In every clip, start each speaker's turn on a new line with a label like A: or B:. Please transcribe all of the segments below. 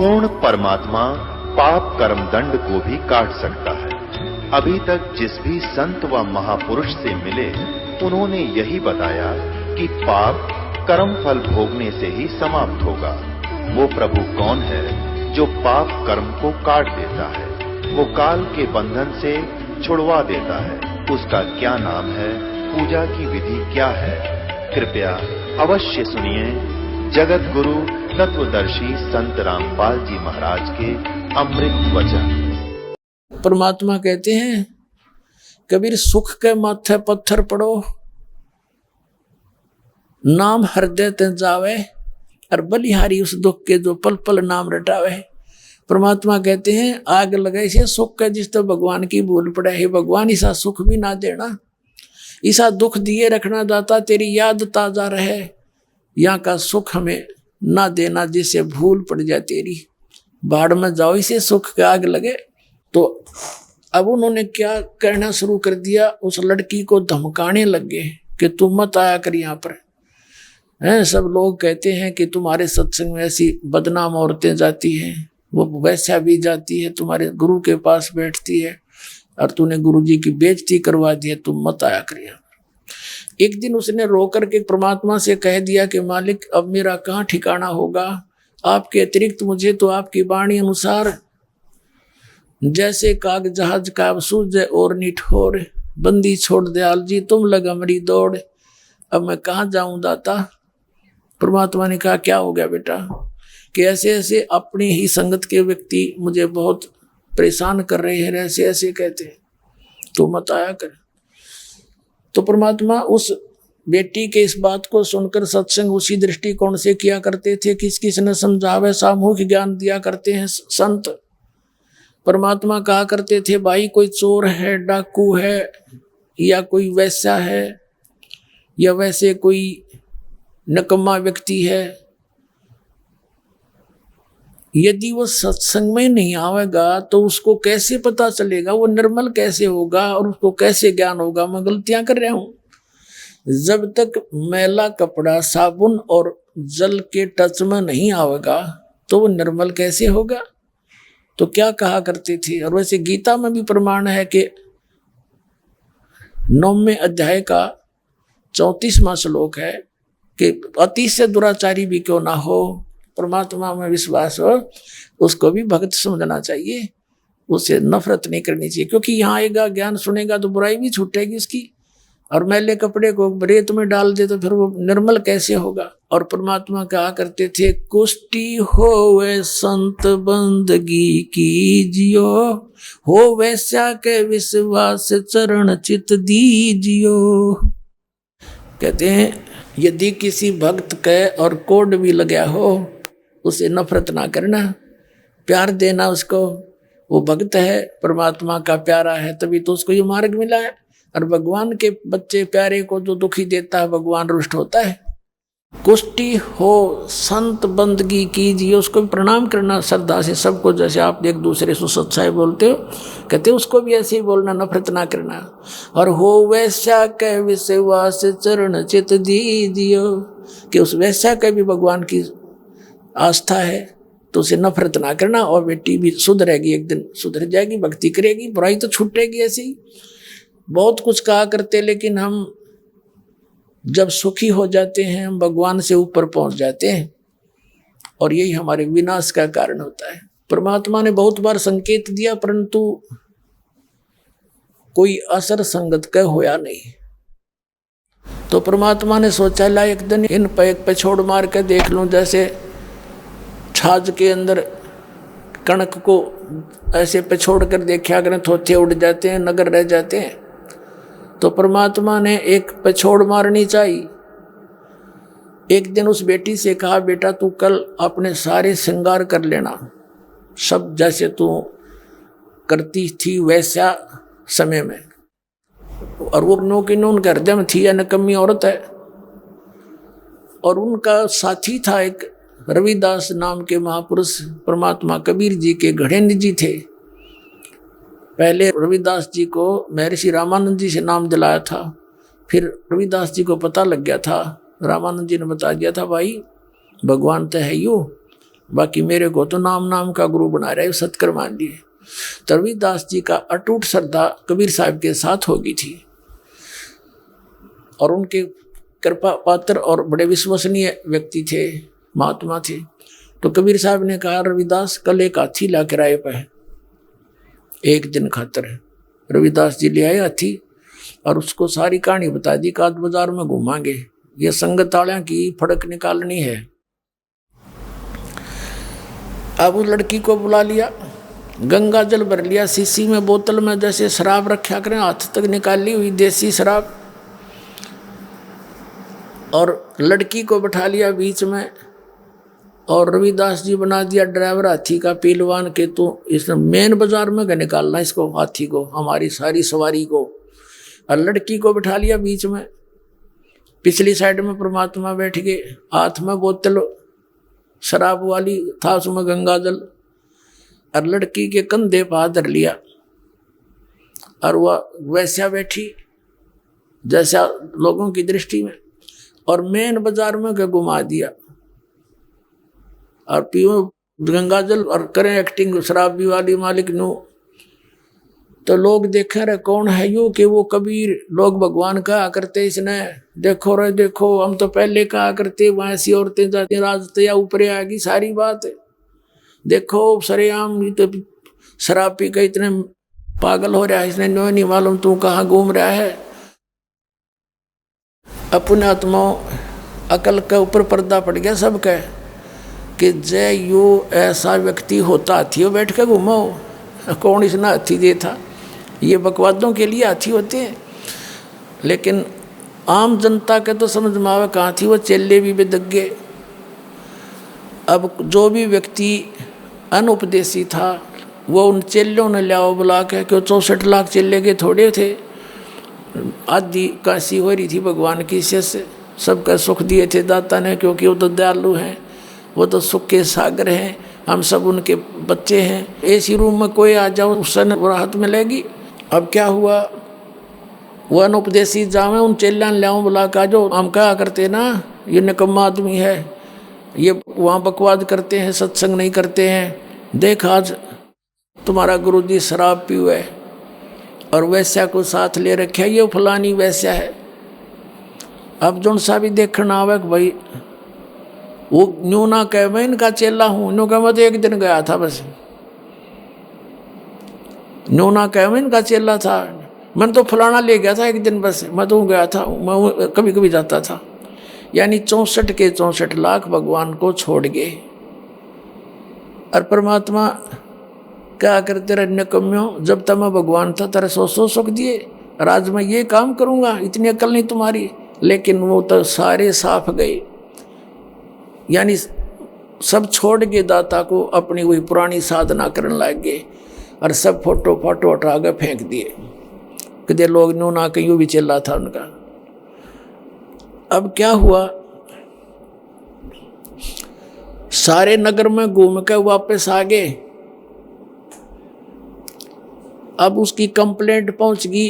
A: पूर्ण परमात्मा पाप कर्म दंड को भी काट सकता है। अभी तक जिस भी संत व महापुरुष से मिले उन्होंने यही बताया कि पाप कर्म फल भोगने से ही समाप्त होगा। वो प्रभु कौन है जो पाप कर्म को काट देता है, वो काल के बंधन से छुड़वा देता है। उसका क्या नाम है, पूजा की विधि क्या है? कृपया अवश्य सुनिए जगत गुरु तत्वदर्शी संत रामपाल जी महाराज के अमृत वचन।
B: परमात्मा कहते हैं कबीर सुख के माथे पत्थर पड़ो, नाम हृदय ते जावे, और बलिहारी उस दुख के जो पल पल नाम रटावे। परमात्मा कहते हैं आग लगाई से सुख के जिस तो भगवान की भूल पड़े है, भगवान ऐसा सुख भी ना देना, ऐसा दुख दिए रखना दाता तेरी याद ताजा रहे, यहाँ का सुख हमें ना देना जिससे भूल पड़ जाए तेरी, बाढ़ में जाओ इसे सुख के आग लगे। तो अब उन्होंने क्या कहना शुरू कर दिया, उस लड़की को धमकाने लगे कि तुम मत आया कर यहाँ पर हैं। सब लोग कहते हैं कि तुम्हारे सत्संग में ऐसी बदनाम औरतें जाती हैं, वो वैसा भी जाती है, तुम्हारे गुरु के पास बैठती है और तूने गुरु जी की बेइज्जती करवा दी है, तुम मत आया कर यहाँ। एक दिन उसने रो करके परमात्मा से कह दिया कि मालिक अब मेरा कहाँ ठिकाना होगा, आपके अतिरिक्त मुझे तो आपकी वाणी अनुसार जैसे काग जहाज का सूझे और निठोर, बंदी छोड़ दयाल जी तुम लगा मरी दौड़, अब मैं कहाँ जाऊं दाता। परमात्मा ने कहा क्या हो गया बेटा, कि ऐसे ऐसे अपनी ही संगत के व्यक्ति मुझे बहुत परेशान कर रहे हैं, ऐसे ऐसे कहते हैं, तो मत आया कर। तो परमात्मा उस बेटी के इस बात को सुनकर सत्संग उसी दृष्टिकोण से किया करते थे, किस किस ने समझावे सामूहिक ज्ञान दिया करते हैं संत। परमात्मा कहा करते थे भाई कोई चोर है, डाकू है, या कोई वैसा है, या वैसे कोई नकम्मा व्यक्ति है, यदि वो सत्संग में नहीं आवेगा तो उसको कैसे पता चलेगा, वो निर्मल कैसे होगा और उसको कैसे ज्ञान होगा मैं गलतियां कर रहा हूं। जब तक मैला कपड़ा साबुन और जल के टच में नहीं आवेगा तो वो निर्मल कैसे होगा। तो क्या कहा करते थे, और वैसे गीता में भी प्रमाण है कि 9वें अध्याय का 34वां श्लोक है कि अति से दुराचारी भी क्यों ना हो, परमात्मा में विश्वास हो, उसको भी भक्त समझना चाहिए, उसे नफरत नहीं करनी चाहिए, क्योंकि यहाँ आएगा ज्ञान सुनेगा तो बुराई भी छूटेगी उसकी, और मैले कपड़े को रेत में डाल दे तो फिर वो निर्मल कैसे होगा। और परमात्मा कहा करते थे कुष्टि होवे संत बंदगी कीजियो, हो वैसा के विश्वास चरण चित दीजियो। कहते हैं यदि किसी भक्त के और कोड भी लगा हो उसे नफरत ना करना, प्यार देना उसको, वो भक्त है परमात्मा का प्यारा है तभी तो उसको ये मार्ग मिला है। और भगवान के बच्चे प्यारे को जो दुखी देता है भगवान रुष्ट होता है। कुष्टि हो संत बंदगी कीजिए, उसको भी प्रणाम करना श्रद्धा से सबको, जैसे आप एक दूसरे से सच्चाई बोलते हो कहते उसको भी ऐसे ही बोलना, नफरत ना करना। और हो वैसा कह विश्वास चरण चित दीजियो, कि उस वैसा कह भी भगवान की आस्था है तो उसे नफरत ना करना, और बेटी भी सुधरेगी, एक दिन सुधर जाएगी, भक्ति करेगी, बुराई तो छूटेगी। ऐसे ही बहुत कुछ कहा करते, लेकिन हम जब सुखी हो जाते हैं हम भगवान से ऊपर पहुंच जाते हैं, और यही हमारे विनाश का कारण होता है। परमात्मा ने बहुत बार संकेत दिया परंतु कोई असर संगत का होया नहीं। तो परमात्मा ने सोचा ला एक दिन इन पे छोड़ मार के देख लूं, जैसे छाछ के अंदर कणक को ऐसे पे छोड़ कर देखा करें, थोथे उड़ जाते हैं, नगर रह जाते हैं। तो परमात्मा ने एक पछोड़ मारनी चाहिए। एक दिन उस बेटी से कहा बेटा तू कल अपने सारे श्रृंगार कर लेना, सब जैसे तू करती थी वैसा समय में। और वो नो की नो उनके हृदय में थी, या नकम्मी औरत है। और उनका साथी था एक रविदास नाम के महापुरुष, परमात्मा कबीर जी के घड़े निजी थे। पहले रविदास जी को महर्षि रामानंद जी से नाम दिलाया था, फिर रविदास जी को पता लग गया था, रामानंद जी ने बता दिया था भाई भगवान तो है यू, बाकी मेरे को तो नाम नाम का गुरु बना रहे, सत्कर मान लिए। तो रविदास जी का अटूट श्रद्धा कबीर साहब के साथ होगी थी और उनके कृपा पात्र और बड़े विश्वसनीय व्यक्ति थे, महात्मा थे। तो कबीर साहब ने कहा, रविदास कल एक हाथी ला कर आए पे एक दिन खातर। रविदास जी ले आए हाथी और उसको सारी कहानी बता दी, काद बाजार में घुमाएंगे, ये संगत वालियां की फड़क निकालनी है। अब उस लड़की को बुला लिया, गंगा जल भर लिया शीशी में, बोतल में जैसे शराब रखा करें, हाथ तक निकाली हुई देसी शराब, और लड़की को बैठा लिया बीच में और रविदास जी बना दिया ड्राइवर हाथी का, पहलवान के। तो इस मेन बाजार में निकालना इसको, हाथी को, हमारी सारी सवारी को, और लड़की को बैठा लिया बीच में। पिछली साइड में परमात्मा बैठ गए, हाथ में बोतल शराब वाली था, उसमें गंगा जल, और लड़की के कंधे पर हाथ धर लिया और वह वैसा बैठी जैसा लोगों की दृष्टि में, और मेन बाजार में घुमा दिया और पियो गंगा जल और करें एक्टिंग शराबी वाली मालिक नो। तो लोग देखे रहे कौन है यू, कि वो कबीर, लोग भगवान कहा करते इसने, देखो रे देखो, हम तो पहले कहा करते वहां ऐसी औरतें जाती राजते या ऊपर आएगी सारी बात, देखो सरेआम तो शराब पी के इतने पागल हो रहा है, इसने नहीं मालूम तू कहाँ घूम रहा है। अपने आत्माओं अकल के ऊपर पर्दा पड़ गया सबका कि जय यो ऐसा व्यक्ति होता, हाथी बैठ के घूमो, कौन इसने हाथी दे था, ये बकवादों के लिए हाथी होते हैं। लेकिन आम जनता के तो समझ में आवे कहाँ थी, वो चेले भी बेदग गए। अब जो भी व्यक्ति अनुपदेशी था वो उन चेलों ने लियाओ बुला के, क्यों 64 लाख चेले के थोड़े थे, आदि काशी हो रही थी भगवान की से, सबका सुख दिए थे दाता ने, क्योंकि वो तो दयालु हैं, वो तो सुख के सागर हैं, हम सब उनके बच्चे हैं। ऐसी रूम में कोई आ जाओ उससे राहत मिलेगी। अब क्या हुआ, वो अनुपदेशी जावे उन चेल्यान लियाओ बुला का, जो हम कहा करते ना ये निकम्मा आदमी है, ये वहाँ बकवाद करते हैं, सत्संग नहीं करते हैं, देख आज तुम्हारा गुरुजी शराब पी हुए और वैश्या को साथ ले रखे, ये फलानी वैश्या है। अब जो सा भी देखना आवे कि भाई वो न्यू ना कह मैं इनका चेला हूँ, न्यू कह मैं तो एक दिन गया था बस, न्यू ना कह मैं इनका चेला था, मैंने तो फलाना ले गया था एक दिन बस, मैं तो गया था, मैं कभी कभी जाता था। यानी 64 के 64 लाख भगवान को छोड़ गए। और परमात्मा क्या करते रहे, निकम्यों, जब तक मैं भगवान था तेरे सौ सुख दिए, और आज मैं ये काम करूँगा, इतनी अकल नहीं तुम्हारी। लेकिन वो तो सारे साफ गए, यानी सब छोड़ के दाता को अपनी वही पुरानी साधना करने लग गए, और सब फोटो हटा के फेंक दिए, कदे लोग नो ना कहीं भी चल रहा था उनका। अब क्या हुआ, सारे नगर में घूम के वापस आ गए। अब उसकी कंप्लेंट पहुंच गई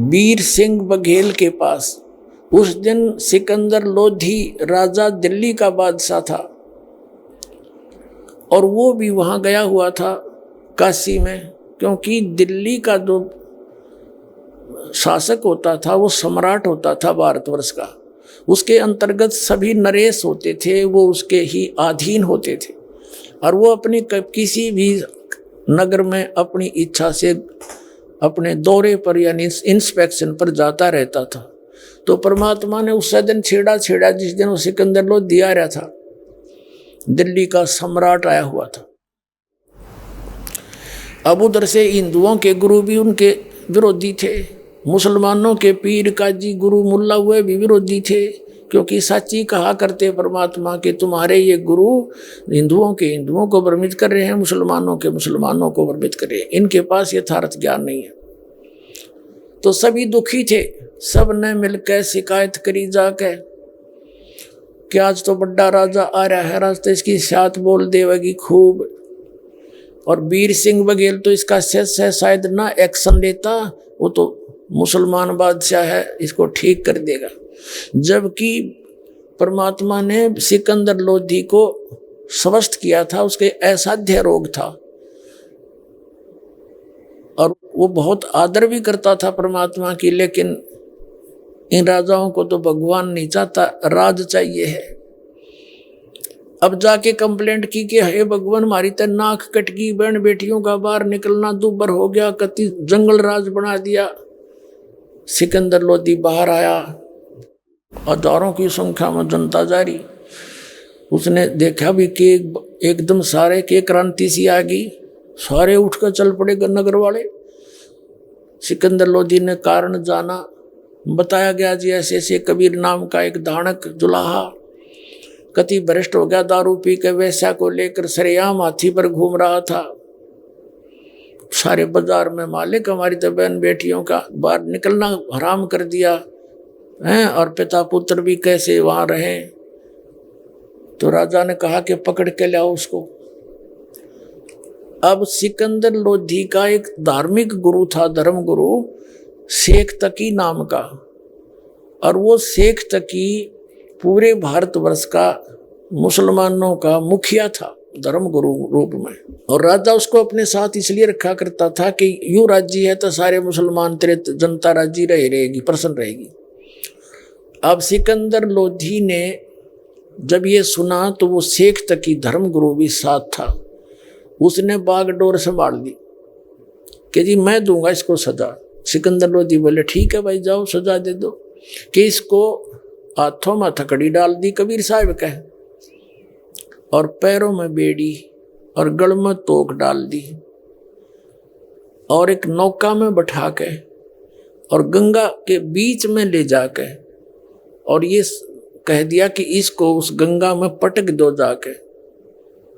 B: वीर सिंह बघेल के पास। उस दिन सिकंदर लोधी राजा दिल्ली का बादशाह था, और वो भी वहां गया हुआ था काशी में, क्योंकि दिल्ली का जो शासक होता था वो सम्राट होता था भारतवर्ष का, उसके अंतर्गत सभी नरेश होते थे, वो उसके ही अधीन होते थे, और वो अपनी किसी भी नगर में अपनी इच्छा से अपने दौरे पर यानी इंस्पेक्शन पर जाता रहता था। तो परमात्मा ने उस दिन छेड़ा जिस दिन वो सिकंदर लोधी आ रहा था, दिल्ली का सम्राट आया हुआ था। अब उधर से हिंदुओं के गुरु भी उनके विरोधी थे, मुसलमानों के पीर काजी गुरु मुल्ला हुए भी विरोधी थे, क्योंकि सच्ची कहा करते परमात्मा के तुम्हारे ये गुरु हिंदुओं को भ्रमित कर रहे हैं, मुसलमानों को भ्रमित कर रहे हैं, इनके पास यथार्थ ज्ञान नहीं है। तो सभी दुखी थे, सब ने मिलकर शिकायत करी जाके कि आज तो बड़ा राजा आ रहा है, रास्ते इसकी साथ बोल देवेगी खूब, और वीर सिंह बघेल तो इसका शेष है, शायद ना एक्शन लेता, वो तो मुसलमान बादशाह है, इसको ठीक कर देगा। जबकि परमात्मा ने सिकंदर लोधी को स्वस्थ किया था, उसके असाध्य रोग था और वो बहुत आदर भी करता था परमात्मा की। लेकिन इन राजाओं को तो भगवान नहीं चाहता, राज चाहिए है। अब जाके कंप्लेंट की कि हे भगवान, हमारी तो नाक कट गई, बहन बेटियों का बाहर निकलना दूभर हो गया, कति जंगल राज बना दिया। सिकंदर लोधी बाहर आया, हजारों की संख्या में जनता जारी। उसने देखा भी कि एकदम सारे के क्रांति सी आ गई, सारे उठकर चल पड़े नगर वाले। सिकंदर लोधी ने कारण जाना, बताया गया जी ऐसे ऐसे कबीर नाम का एक दानक जुलाहा कति भ्रष्ट हो गया, दारू पी के वैश्या को लेकर सरेआम हाथी पर घूम रहा था। सारे बाजार में मालिक हमारी तो बहन बेटियों का बाहर निकलना हराम कर दिया है, और पिता पुत्र भी कैसे वहां रहे। तो राजा ने कहा कि पकड़ के लाओ उसको। अब सिकंदर लोधी का एक धार्मिक गुरु था, धर्म गुरु शेख तकी नाम का, और वो शेख तकी पूरे भारतवर्ष का मुसलमानों का मुखिया था धर्म गुरु रूप में। और राजा उसको अपने साथ इसलिए रखा करता था कि यूं राज्य है तो सारे मुसलमान तेरे जनता राज्य रहेगी, प्रसन्न रहेगी। अब सिकंदर लोधी ने जब ये सुना तो वो शेख तकी धर्म गुरु भी साथ था, उसने बागडोर संभाल ली कि जी मैं दूंगा इसको सजा। सिकंदर लोधी बोले ठीक है भाई जाओ सजा दे दो। कि इसको हाथों में थकड़ी डाल दी कबीर साहब का, और पैरों में बेड़ी और गल में तोक डाल दी, और एक नौका में बैठा के और गंगा के बीच में ले जाके और ये कह दिया कि इसको उस गंगा में पटक दो जाके।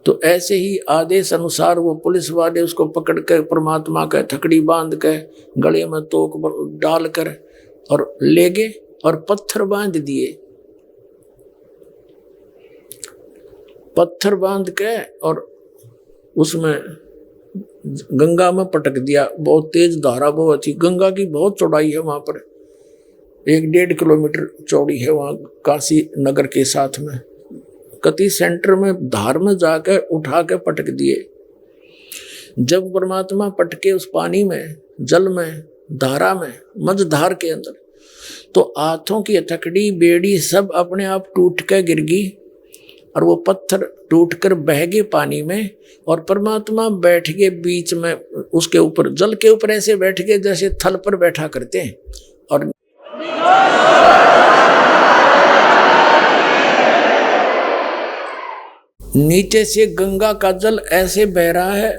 B: तो ऐसे ही आदेश अनुसार वो पुलिस वाले उसको पकड़ कर परमात्मा का थकड़ी बांध के गले में तोक डाल कर और ले गए और पत्थर बांध दिए। पत्थर बांध के और उसमें गंगा में पटक दिया। बहुत तेज धारा बहुत थी, गंगा की बहुत चौड़ाई है वहां पर, 1-1.5 किलोमीटर चौड़ी है वहां काशी नगर के साथ में। कति सेंटर में धार में जाकर उठा के पटक दिए। जब परमात्मा पटके उस पानी में, जल में, धारा में, मझधार के अंदर, तो हाथों की हथकड़ी बेड़ी सब अपने आप टूट के गिर गई और वो पत्थर टूट कर बह गए पानी में। और परमात्मा बैठ गए बीच में, उसके ऊपर, जल के ऊपर ऐसे बैठ गए जैसे थल पर बैठा करते हैं। और नीचे से गंगा का जल ऐसे बह रहा है,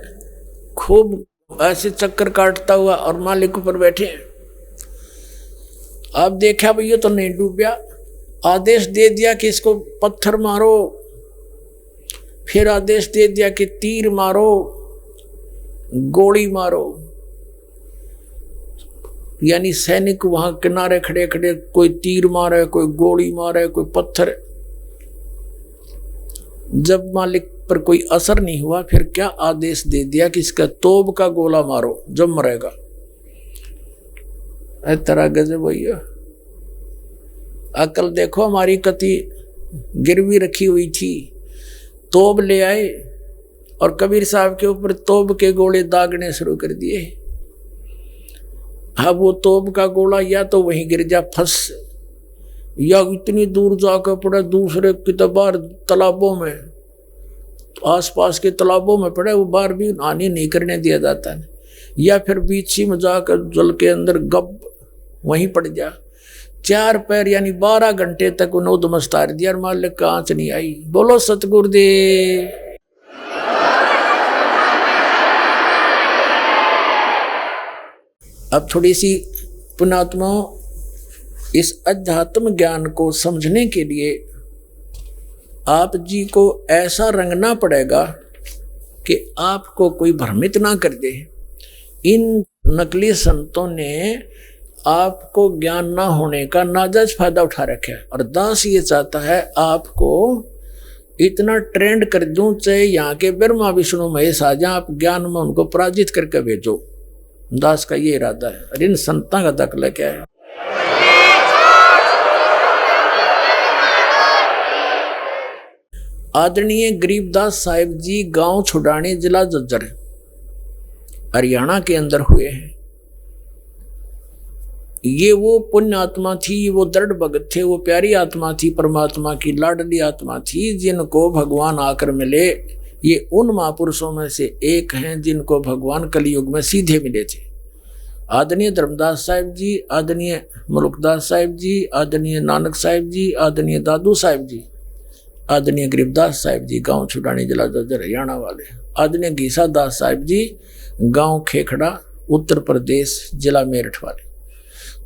B: खूब ऐसे चक्कर काटता हुआ, और मालिक ऊपर बैठे हैं। अब देखा भैया तो नहीं डूबया, आदेश दे दिया कि इसको पत्थर मारो, फिर आदेश दे दिया कि तीर मारो, गोली मारो। यानी सैनिक वहां किनारे खड़े खड़े कोई तीर मारे, कोई गोली मारे, कोई पत्थर। जब मालिक पर कोई असर नहीं हुआ, फिर क्या आदेश दे दिया कि इसका तोप का गोला मारो, जब मरेगा। तरह गजब भैया, अकल देखो हमारी कति गिरवी रखी हुई थी। तोप ले आए और कबीर साहब के ऊपर तोप के गोले दागने शुरू कर दिए। अब वो तोप का गोला या तो वहीं गिर जा फंस, या इतनी दूर जाकर पड़े दूसरे कितबार तालाबों में, आसपास के तालाबों में पड़े, वो बार भी नहाने नहीं करने दिया जाता है। या फिर बीच ही में जाकर जल के अंदर गप वहीं पड़ जा। 4 पैर यानी 12 घंटे तक उन्होंने उदमस्तार दिया और मालिक का आंच नहीं आई। बोलो सतगुरुदेव। अब थोड़ी सी पुणात्मा इस अध्यात्म ज्ञान को समझने के लिए आप जी को ऐसा रंगना पड़ेगा कि आपको कोई भ्रमित ना कर दे। इन नकली संतों ने आपको ज्ञान ना होने का नाजायज फायदा उठा रखा है, और दास ये चाहता है आपको इतना ट्रेंड कर दूं, चाहे यहाँ के ब्रह्मा विष्णु महेश आ जाए, आप ज्ञान में उनको पराजित करके भेजो। दास का ये इरादा है। और इन संतां का दखल क्या है? आदरणीय गरीबदास साहिब जी गांव छुडानी, जिला झज्जर, हरियाणा के अंदर हुए हैं। ये वो पुण्य आत्मा थी, वो दृढ़ भगत थे, वो प्यारी आत्मा थी, परमात्मा की लाडली आत्मा थी, जिनको भगवान आकर मिले। ये उन महापुरुषों में से एक हैं जिनको भगवान कलयुग में सीधे मिले थे। आदरणीय धर्मदास साहिब जी, आदरणीय मुल्कदास साहिब जी, आदरणीय नानक साहिब जी, आदरणीय दादू साहिब जी, आदरणीय गरीबदास साहिब जी गांव छुडानी, जिला झज्जर, हरियाणा वाले, आदरणीय घीसा दास साहिब जी गांव खेखड़ा, उत्तर प्रदेश, जिला मेरठ वाले,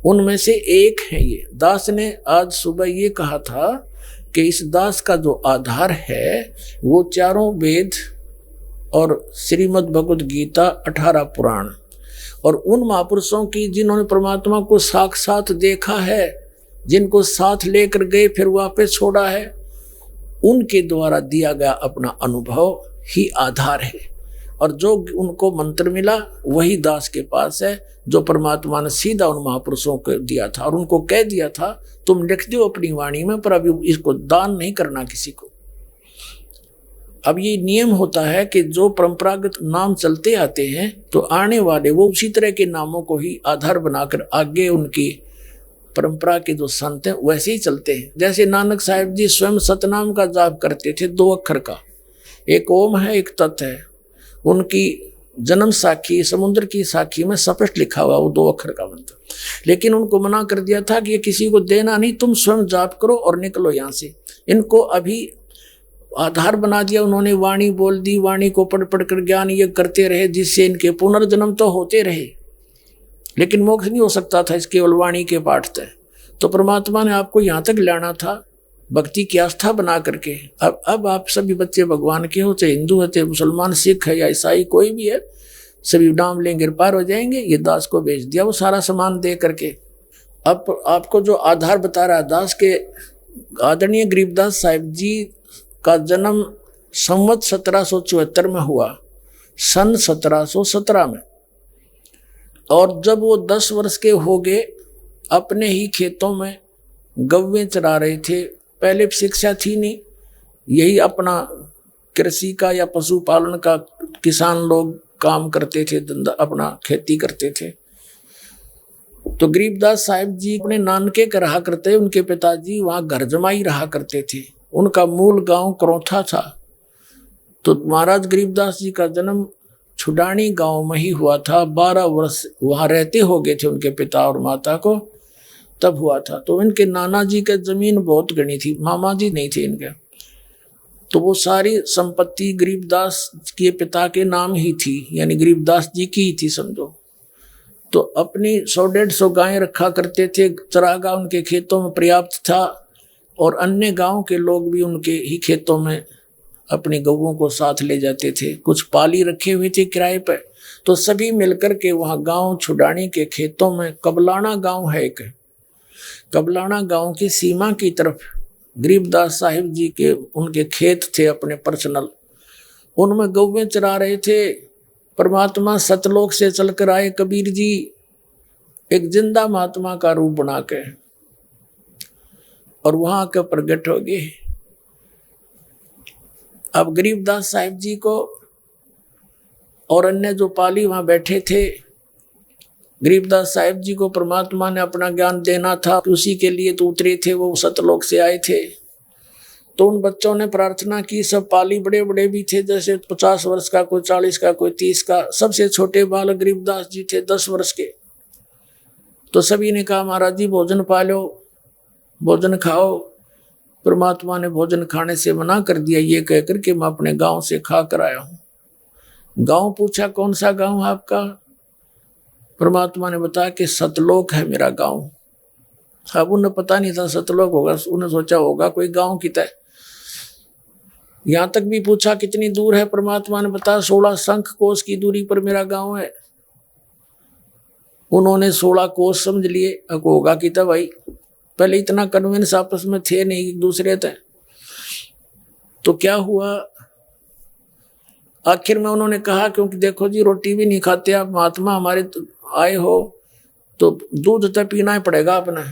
B: उनमें से एक है ये। दास ने आज सुबह ये कहा था कि इस दास का जो आधार है वो चारों वेद और श्रीमद् भगवद गीता, 18 पुराण और उन महापुरुषों की जिन्होंने परमात्मा को साक्षात देखा है, जिनको साथ लेकर गए फिर वापस छोड़ा है, उनके द्वारा दिया गया अपना अनुभव ही आधार है। और जो उनको मंत्र मिला वही दास के पास है, जो परमात्मा ने सीधा उन महापुरुषों को दिया था और उनको कह दिया था तुम लिख दो अपनी वाणी में, पर अभी इसको दान नहीं करना किसी को। अब ये नियम होता है कि जो परंपरागत नाम चलते आते हैं तो आने वाले वो उसी तरह के नामों को ही आधार बनाकर आगे उनकी परंपरा के जो संत हैं वैसे ही चलते हैं। जैसे नानक साहिब जी स्वयं सतनाम का जाप करते थे, 2 अक्षर का, एक ओम है एक तत् है। उनकी जन्म साखी, समुद्र की साखी में स्पष्ट लिखा हुआ वो 2 अक्षर का मंत्र, लेकिन उनको मना कर दिया था कि ये किसी को देना नहीं, तुम स्वयं जाप करो और निकलो यहाँ से। इनको अभी आधार बना दिया उन्होंने, वाणी बोल दी, वाणी को पढ़ पढ़ कर ज्ञान ये करते रहे, जिससे इनके पुनर्जन्म तो होते रहे लेकिन मोक्ष नहीं हो सकता था इस केवल वाणी के पाठ से। तो परमात्मा ने आपको यहाँ तक लाना था भक्ति की आस्था बना करके। अब आप सभी बच्चे भगवान के हो, चाहे हिंदू है, चाहे मुसलमान, सिख है या ईसाई, कोई भी है, सभी नाम लेंगे पार हो जाएंगे। ये दास को भेज दिया वो सारा सामान दे करके। अब आपको जो आधार बता रहा है दास के, आदरणीय गरीबदास साहिब जी का जन्म संवत 1774 में हुआ, सन 1717 में। और जब वो 10 वर्ष के हो गए, अपने ही खेतों में गौवें चरा रहे थे। पहले शिक्षा थी नहीं, यही अपना कृषि का या पशुपालन का किसान लोग काम करते थे, धंधा अपना खेती करते थे। तो गरीबदास साहिब जी अपने नानके का रहा करते, उनके पिताजी वहाँ घर जमाई रहा करते थे। उनका मूल गांव करौथा था। तो महाराज गरीबदास जी का जन्म छुडानी गांव में ही हुआ था। 12 वर्ष वहाँ रहते हो गए थे उनके पिता और माता को, तब हुआ था। तो इनके नाना जी का जमीन बहुत घनी थी, मामा जी नहीं थे इनके। तो वो सारी संपत्ति गरीबदास के पिता के नाम ही थी, यानी गरीबदास जी की ही थी समझो। तो अपनी 100-150 गायें रखा करते थे, चरागाह उनके खेतों में पर्याप्त था और अन्य गांव के लोग भी उनके ही खेतों में अपनी गौओं को साथ ले जाते थे। कुछ पाली रखे हुए थे किराए पर। तो सभी मिलकर के वहाँ गांव छुडानी के खेतों में, कबलाना गांव है एक, कबलाना गांव की सीमा की तरफ गरीबदास साहिब जी के उनके खेत थे अपने पर्सनल, उनमें गौवें चरा रहे थे। परमात्मा सतलोक से चलकर आए कबीर जी, एक जिंदा महात्मा का रूप बना के, और वहां के प्रकट हो गए। अब गरीबदास साहिब जी को और अन्य जो पाली वहां बैठे थे, गरीबदास साहिब जी को परमात्मा ने अपना ज्ञान देना था, उसी के लिए तो उतरे थे, वो सतलोक से आए थे। तो उन बच्चों ने प्रार्थना की, सब पाली बड़े बड़े भी थे, जैसे 50 वर्ष का, कोई 40 का, कोई 30 का। सबसे छोटे बालक गरीबदास जी थे 10 वर्ष के। तो सभी ने कहा महाराज जी भोजन पालो, भोजन खाओ। परमात्मा ने भोजन खाने से मना कर दिया, ये कहकर कि मैं अपने गांव से खा कर आया हूँ। गांव पूछा कौन सा गांव है आपका? परमात्मा ने बताया कि सतलोक है मेरा गांव। अब उन्हें पता नहीं था सतलोक होगा, उन्हें सोचा होगा कोई गांव की तरह। यहां तक भी पूछा कितनी दूर है? परमात्मा ने बताया 16 शंख कोस की दूरी पर मेरा गांव है। उन्होंने 16 कोस समझ लिए, अब होगा कि तब भाई, पहले इतना कन्विंस आपस में थे नहीं एक दूसरे थे। तो क्या हुआ, आखिर में उन्होंने कहा क्योंकि देखो जी रोटी भी नहीं खाते आप, महात्मा हमारे आए हो तो दूध तो पीना ही पड़ेगा अपना।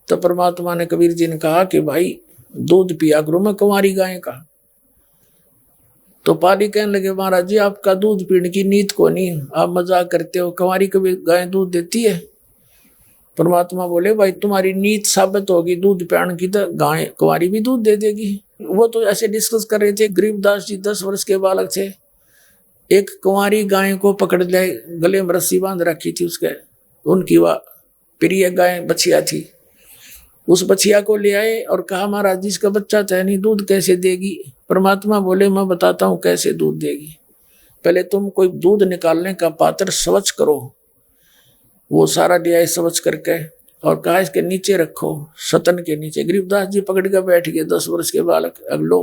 B: तो परमात्मा ने कबीर जी ने कहा कि भाई दूध पिया करो मैं कुंवारी गाय का। तो पाली कहने लगे महाराज जी आपका दूध पीने की नीत को नहीं, आप मजाक करते हो, कंवारी कभी गाय दूध देती है? परमात्मा बोले भाई तुम्हारी नीत साबित होगी दूध पियाने की तो गाय कुंवारी भी दूध दे देगी। वो तो ऐसे डिस्कस कर रहे थे। गरीबदास जी 10 वर्ष के बालक थे, एक कुंवारी गाय को पकड़ ले, गले में रस्सी बांध रखी थी उसके, उनकी वह प्रिय गाय बछिया थी। उस बछिया को ले आए और कहा महाराज जी इसका बच्चा तो है नहीं, दूध कैसे देगी? परमात्मा बोले मैं बताता हूँ कैसे दूध देगी। पहले तुम कोई दूध निकालने का पात्र स्वच्छ करो। वो सारा लिया स्वच्छ करके और कहा इसके नीचे रखो, सतन के नीचे। गरीबदास जी पकड़ कर बैठ गए, 10 वर्ष के बालक। अगलो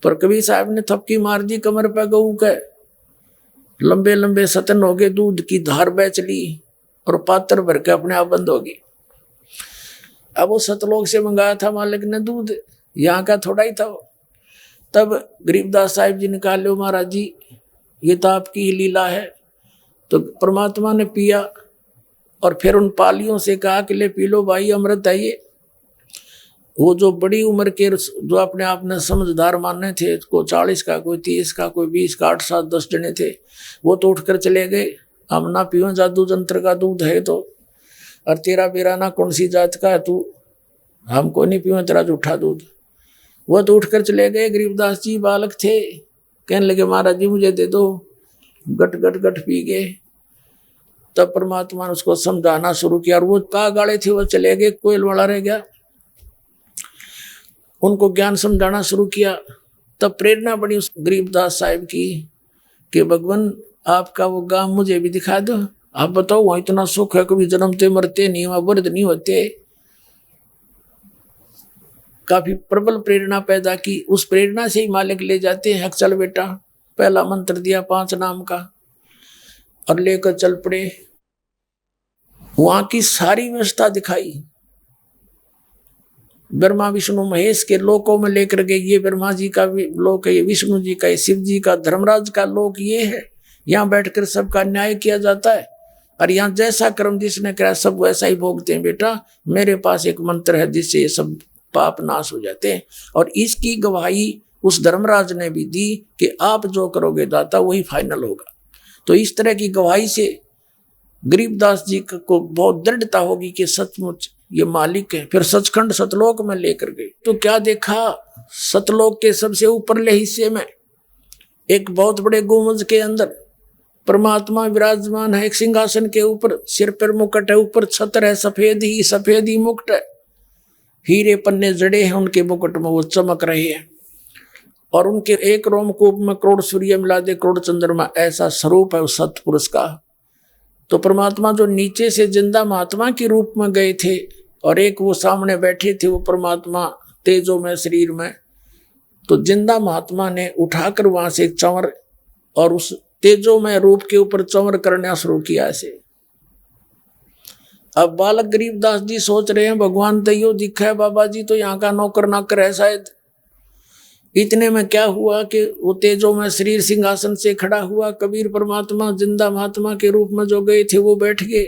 B: पर कबीर साहब ने थपकी मार दी कमर पर गऊ के, लंबे लंबे सतन हो गए, दूध की धार बेच ली और पात्र भर के अपने आप बंद हो गई। अब वो सतलोक से मंगाया था मालिक ने दूध, यहाँ का थोड़ा ही था। तब गरीबदास साहिब जी ने कहा लो महाराज जी ये तो आपकी ही लीला है। तो परमात्मा ने पिया और फिर उन पालियों से कहा कि ले पी लो भाई, अमृत है ये। वो जो बड़ी उम्र के जो अपने आप ने समझदार माने थे, कोई 40 का, कोई 30 का, कोई 20 का, 8, 7, 10 जने थे, वो तो उठकर चले गए, हम ना पियो जादू जंत्र का दूध है तो, और तेरा बेरा ना कौन सी जात का है तू, हमको नहीं पियो तेरा जूठा दूध। वो तो उठकर चले गए। गरीबदास जी बालक थे, कहने लगे महाराज जी मुझे दे दो, गट गट गट पी गए। तब परमात्मा ने उसको समझाना शुरू किया और वो का गाड़े थे वो चले गए, कोयल वाला रह गया। उनको ज्ञान समझाना शुरू किया। तब प्रेरणा बनी उस गरीबदास साहिब की कि भगवान आपका वो गांव मुझे भी दिखा दो, आप बताओ वहाँ इतना सुख है, कभी जन्मते मरते नहीं, वहाँ वृद्ध नहीं होते। काफी प्रबल प्रेरणा पैदा की। उस प्रेरणा से ही मालिक ले जाते हैं, चल बेटा, पहला मंत्र दिया 5 नाम का और लेकर चल पड़े। वहां की सारी व्यवस्था दिखाई, ब्रह्मा विष्णु महेश के लोकों में लेकर गए। ये ब्रह्मा जी का लोक है, ये विष्णु जी का, ये शिव जी का, धर्मराज का लोक ये है। यहाँ बैठकर सबका न्याय किया जाता है और यहाँ जैसा कर्म जिसने करा सब वैसा ही भोगते हैं। बेटा मेरे पास एक मंत्र है जिससे ये सब पाप नाश हो जाते हैं। और इसकी गवाही उस धर्मराज ने भी दी कि आप जो करोगे दाता वही फाइनल होगा। तो इस तरह की गवाही से गरीबदास जी को बहुत दृढ़ता होगी कि सचमुच ये मालिक है। फिर सचखंड सतलोक में लेकर गए तो क्या देखा, सतलोक के सबसे ऊपरले हिस्से में एक बहुत बड़े गुंबद के अंदर परमात्मा विराजमान है, एक सिंहासन के ऊपर, सिर पर मुकुट है, ऊपर छत्र है, सफेद ही मुकुट है, हीरे पन्ने जड़े हैं उनके मुकुट में, वो चमक रहे हैं। और उनके एक रोमकूप में करोड़ सूर्य मिला दे, करोड़ चंद्रमा, ऐसा स्वरूप है उस सतपुरुष का। तो परमात्मा जो नीचे से जिंदा महात्मा के रूप में गए थे और एक वो सामने बैठे थे, वो परमात्मा तेजो में शरीर में, तो जिंदा महात्मा ने उठाकर वहां से एक चंवर और उस तेजो में रूप के ऊपर चंवर करना शुरू किया ऐसे। अब बालक गरीबदास जी सोच रहे हैं भगवान तो यो दिखा है, बाबा जी तो यहाँ का नौकर नाकर है शायद। इतने में क्या हुआ कि वो तेजो में शरीर सिंहासन से खड़ा हुआ, कबीर परमात्मा जिंदा महात्मा के रूप में जो गए थे वो बैठ गए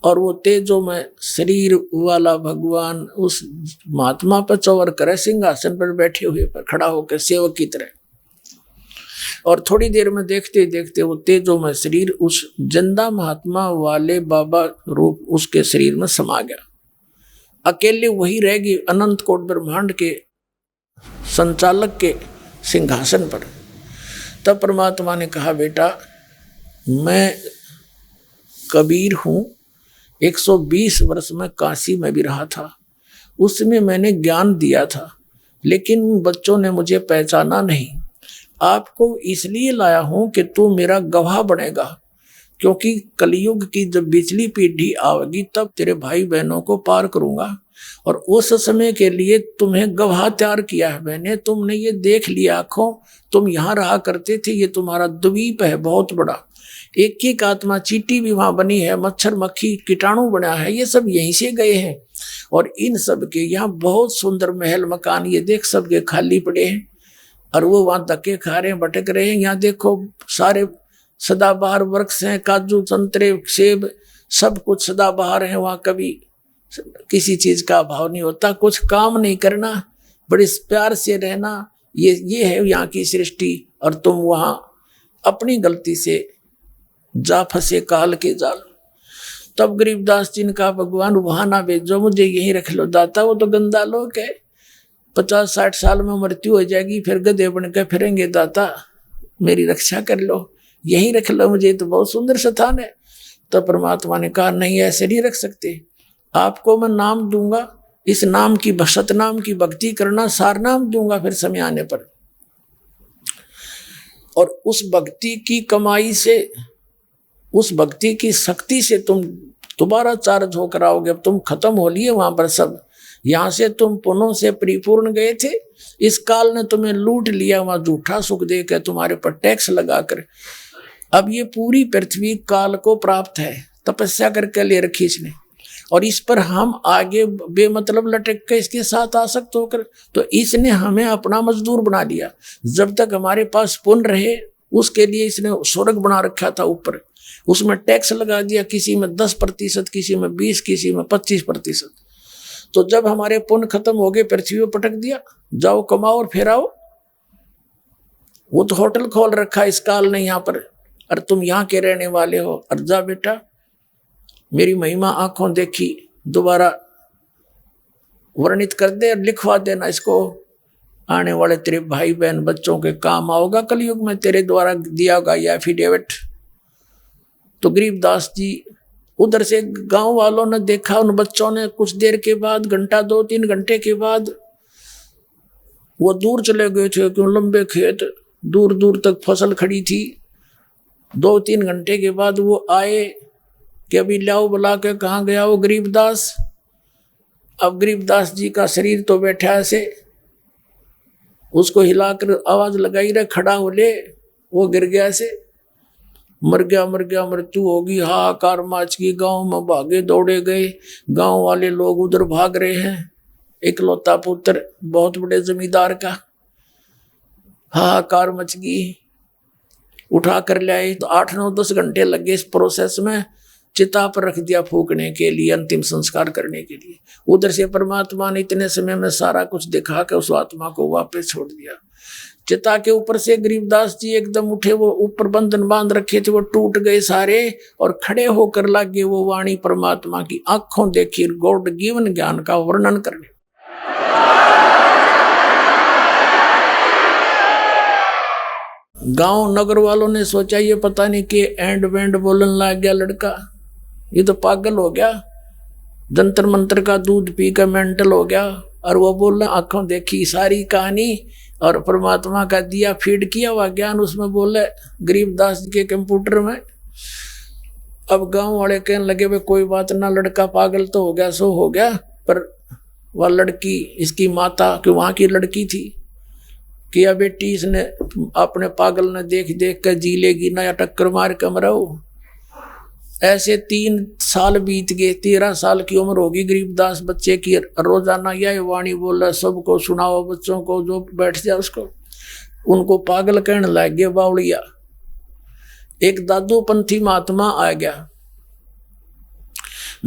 B: और वो तेजो में शरीर वाला भगवान उस महात्मा पर चौवर करे, सिंहासन पर बैठे हुए पर खड़ा होकर सेवक की तरह। और थोड़ी देर में देखते देखते वो तेजो में शरीर उस जिंदा महात्मा वाले बाबा रूप उसके शरीर में समा गया। अकेले वही रह गई अनंत कोट ब्रह्मांड के संचालक के सिंहासन पर। तब परमात्मा ने कहा बेटा मैं कबीर हूँ, 120 वर्ष में काशी में भी रहा था, उसमें मैंने ज्ञान दिया था, लेकिन बच्चों ने मुझे पहचाना नहीं। आपको इसलिए लाया हूं कि तू मेरा गवाह बनेगा, क्योंकि कलयुग की जब बिचली पीढ़ी आएगी तब तेरे भाई बहनों को पार करूंगा और उस समय के लिए तुम्हें गवाह तैयार किया है मैंने। तुमने ये देख लिया आंखों, तुम यहाँ रहा करते थे, ये तुम्हारा द्वीप है बहुत बड़ा, एक एक आत्मा चींटी भी वहां बनी है, मच्छर मक्खी कीटाणु बना है, ये सब यहीं से गए हैं। और इन सब के यहाँ बहुत सुंदर महल मकान ये देख सबके खाली पड़े हैं और वो वहां धक्के खा रहे हैं, भटक रहे हैं। यहाँ देखो सारे सदाबहार वृक्ष हैं, काजू संतरे सेब सब कुछ सदाबहार हैं। वहाँ कभी किसी चीज का अभाव नहीं होता, कुछ काम नहीं करना, बड़े प्यार से रहना, ये है यहाँ की सृष्टि, और तुम वहां अपनी गलती से जा फंसे काल के जाल। तब गरीबदास जी ने कहा, भगवान वहां ना भेजो, मुझे यहीं रख लो दाता, वो तो गंदा लोग है, 50-60 साल में मृत्यु हो जाएगी, फिर गधे बन के फिरेंगे दाता, मेरी रक्षा कर लो, यहीं रख लो मुझे, तो बहुत सुंदर स्थान है। तो परमात्मा ने कहा, नहीं ऐसे नहीं रख सकते, आपको मैं नाम दूंगा, इस नाम की सतनाम की भक्ति करना, सार नाम दूंगा फिर समय आने पर, और उस भक्ति की कमाई से, उस भक्ति की शक्ति से तुम दोबारा चार्ज होकर आओगे। अब तुम खत्म हो लिए वहां पर सब, यहां से तुम पुनः से परिपूर्ण गए थे, इस काल ने तुम्हें लूट लिया, वहां झूठा सुख देकर तुम्हारे पर टैक्स लगाकर, अब ये पूरी पृथ्वी काल को प्राप्त है, तपस्या करके ले रखी इसने, और इस पर हम आगे बेमतलब लटक के इसके साथ आसक्त होकर, तो इसने हमें अपना मजदूर बना लिया। जब तक हमारे पास पुण्य रहे उसके लिए इसने स्वर्ग बना रखा था ऊपर, उसमें टैक्स लगा दिया, किसी में 10%, किसी में 20%, किसी में 25%। तो जब हमारे पुण्य खत्म हो गए, पृथ्वी पर पटक दिया, जाओ कमाओ और फिर आओ। वो तो होटल खोल रखा इस काल ने यहाँ पर, और तुम यहाँ के रहने वाले हो, और जा बेटा मेरी महिमा आंखों देखी दोबारा वर्णित कर दे और लिखवा देना इसको, आने वाले तेरे भाई बहन बच्चों के काम आओगा, कलयुग में तेरे द्वारा दिया होगा यह एफिडेविट। तो गरीबदास जी उधर से गांव वालों ने देखा, उन बच्चों ने कुछ देर के बाद, घंटा 2-3 घंटे के बाद वो दूर चले गए थे, क्यों लंबे खेत, दूर दूर तक फसल खड़ी थी। 2-3 घंटे के बाद वो आए कि अभी लाओ, बुला के, कहाँ गया वो गरीबदास। अब गरीबदास जी का शरीर तो बैठा ऐसे, उसको हिलाकर आवाज लगाई रहे, खड़ा हो ले, वो गिर गया ऐसे, मर गया मर गया, मृत्यु होगी, हाहाकार माच की, गांव में भागे दौड़े गए, गांव वाले लोग उधर भाग रहे हैं, इकलौता पुत्र बहुत बड़े जमींदार का, हाहाकार मच गई, उठा कर लाए। तो 8-9-10 घंटे लगे इस प्रोसेस में, चिता पर रख दिया फूकने के लिए, अंतिम संस्कार करने के लिए। उधर से परमात्मा ने इतने समय में सारा कुछ दिखा के उस आत्मा को वापस छोड़ दिया। चिता के ऊपर से गरीबदास जी एकदम उठे, वो ऊपर बंधन बांध रखे थे वो टूट गए सारे, और खड़े होकर लगे वो वाणी परमात्मा की आंखों देखी, गॉड गिवन ज्ञान का वर्णन करने। गांव नगर वालों ने सोचा ये पता नहीं कि एंड वेंड बोलने लग गया लड़का, ये तो पागल हो गया, जंतर मंत्र का दूध पी कर मेंटल हो गया। और वो बोलना आंखों देखी सारी कहानी, और परमात्मा का दिया फीड किया हुआ ज्ञान उसमें बोले गरीबदास जी के कंप्यूटर में। अब गांव वाले कहने लगे भाई कोई बात ना, लड़का पागल तो हो गया, सो हो गया, पर वह लड़की, इसकी माता कि वहां की लड़की थी, कि बेटी इसने अपने पागल ने देख देख कर जी लेगी ना, या टक्कर मार कर मरो। ऐसे 3 साल बीत गए, 13 साल की उम्र होगी गरीबदास बच्चे की। रोजाना यह वाणी बोल रहा, सबको सुनाओ, बच्चों को जो बैठ जाए उसको, उनको पागल कहने लग गया, बावड़िया। एक दादू पंथी महात्मा आ गया,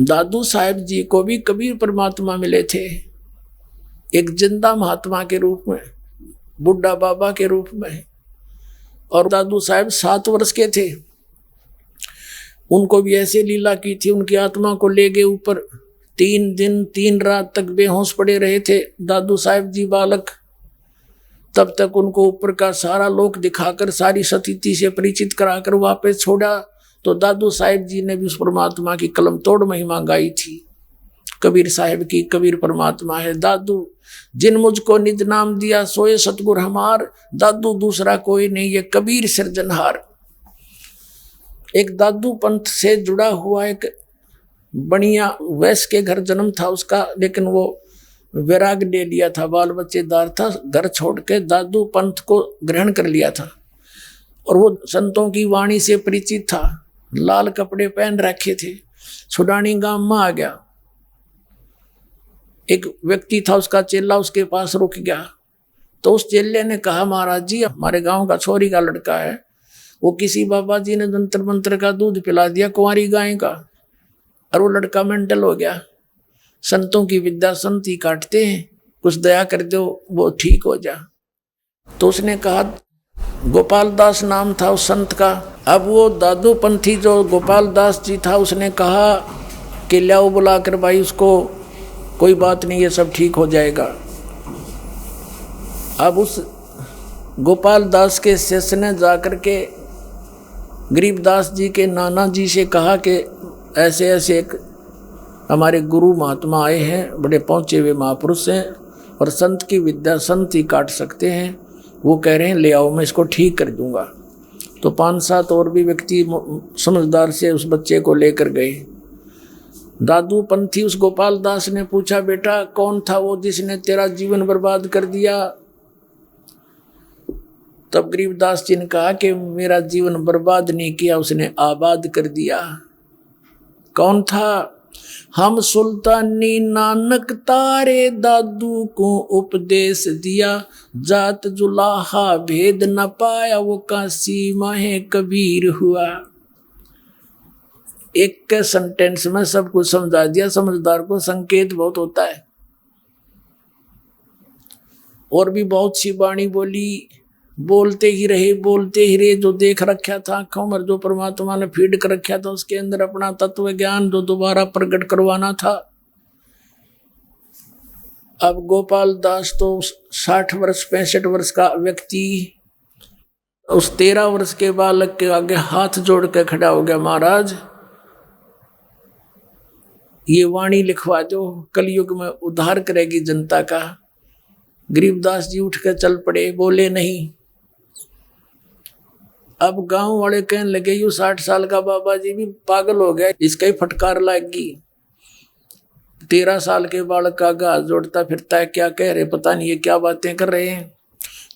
B: दादू साहेब जी को भी कबीर परमात्मा मिले थे, एक जिंदा महात्मा के रूप में, बुड्ढा बाबा के रूप में। और दादू साहब 7 वर्ष के थे, उनको भी ऐसे लीला की थी, उनकी आत्मा को ले गए ऊपर, 3 दिन 3 रात तक बेहोश पड़े रहे थे दादू साहब जी बालक। तब तक उनको ऊपर का सारा लोक दिखाकर, सारी स्थिति से परिचित कराकर वापस छोड़ा। तो दादू साहब जी ने भी उस परमात्मा की कलम तोड़ महिमा गाई थी, कबीर साहब की। कबीर परमात्मा है दादू, जिन मुझको निज नाम दिया सोए सतगुर हमार, दादू दूसरा कोई नहीं, ये कबीर सृजनहार। एक दादू पंथ से जुड़ा हुआ एक बढ़िया वैश्य के घर जन्म था उसका, लेकिन वो वैराग ले लिया था, बाल बच्चेदार था, घर छोड़ के दादू पंथ को ग्रहण कर लिया था। और वो संतों की वाणी से परिचित था, लाल कपड़े पहन रखे थे। छुडानी गांव में आ गया, एक व्यक्ति था उसका चेला उसके पास रुक गया। तो उस चेले ने कहा, महाराज जी हमारे गांव का छोरी का लड़का है, वो किसी बाबा जी ने जंतर मंत्र का दूध पिला दिया कुंवारी गाय का, और वो लड़का मेंटल हो गया। संतों की विद्या संत ही काटते हैं, कुछ दया कर दो वो ठीक हो जा। तो उसने कहा, गोपाल दास नाम था उस संत का। अब वो दादू पंथी जो गोपाल दास जी था, उसने कहा कि लाओ बुला कर भाई उसको, कोई बात नहीं, ये सब ठीक हो जाएगा। अब उस गोपाल दास के शिष्य ने जाकर के गरीबदास जी के नाना जी से कहा कि ऐसे ऐसे एक हमारे गुरु महात्मा आए हैं, बड़े पहुँचे हुए महापुरुष हैं और संत की विद्या संत ही काट सकते हैं, वो कह रहे हैं ले आओ, मैं इसको ठीक कर दूंगा। तो 5-7 और भी व्यक्ति समझदार से उस बच्चे को लेकर गए। दादू पंथी उस गोपाल दास ने पूछा, बेटा कौन था वो जिसने तेरा जीवन बर्बाद कर दिया? तब गरीबदास जी ने कहा कि मेरा जीवन बर्बाद नहीं किया, उसने आबाद कर दिया। कौन था? हम सुल्तानी नानक तारे दादू को उपदेश दिया, जात जुलाहा भेद न पाया, वो काशी माहे कबीर हुआ। एक के सेंटेंस में सब कुछ समझा दिया। समझदार को संकेत बहुत होता है। और भी बहुत सी वाणी बोली, बोलते ही रहे, जो देख रखा था आंखों में, जो परमात्मा ने फीड कर रखा था उसके अंदर अपना तत्व ज्ञान जो दोबारा प्रकट करवाना था। अब गोपाल दास तो 60 वर्ष 65 वर्ष का व्यक्ति उस 13 वर्ष के बालक के आगे हाथ जोड़ के खड़ा हो गया, महाराज ये वाणी लिखवा दो, कलयुग में उद्धार करेगी जनता का। गरीबदास जी उठ कर चल पड़े, बोले नहीं। अब गांव वाले कहने लगे, यू 60 साल का बाबा जी भी पागल हो गया, इसका ही फटकार लाएगी। 13 साल के बालक का हाथ जोड़ता फिरता है, क्या कह रहे पता नहीं, ये क्या बातें कर रहे हैं।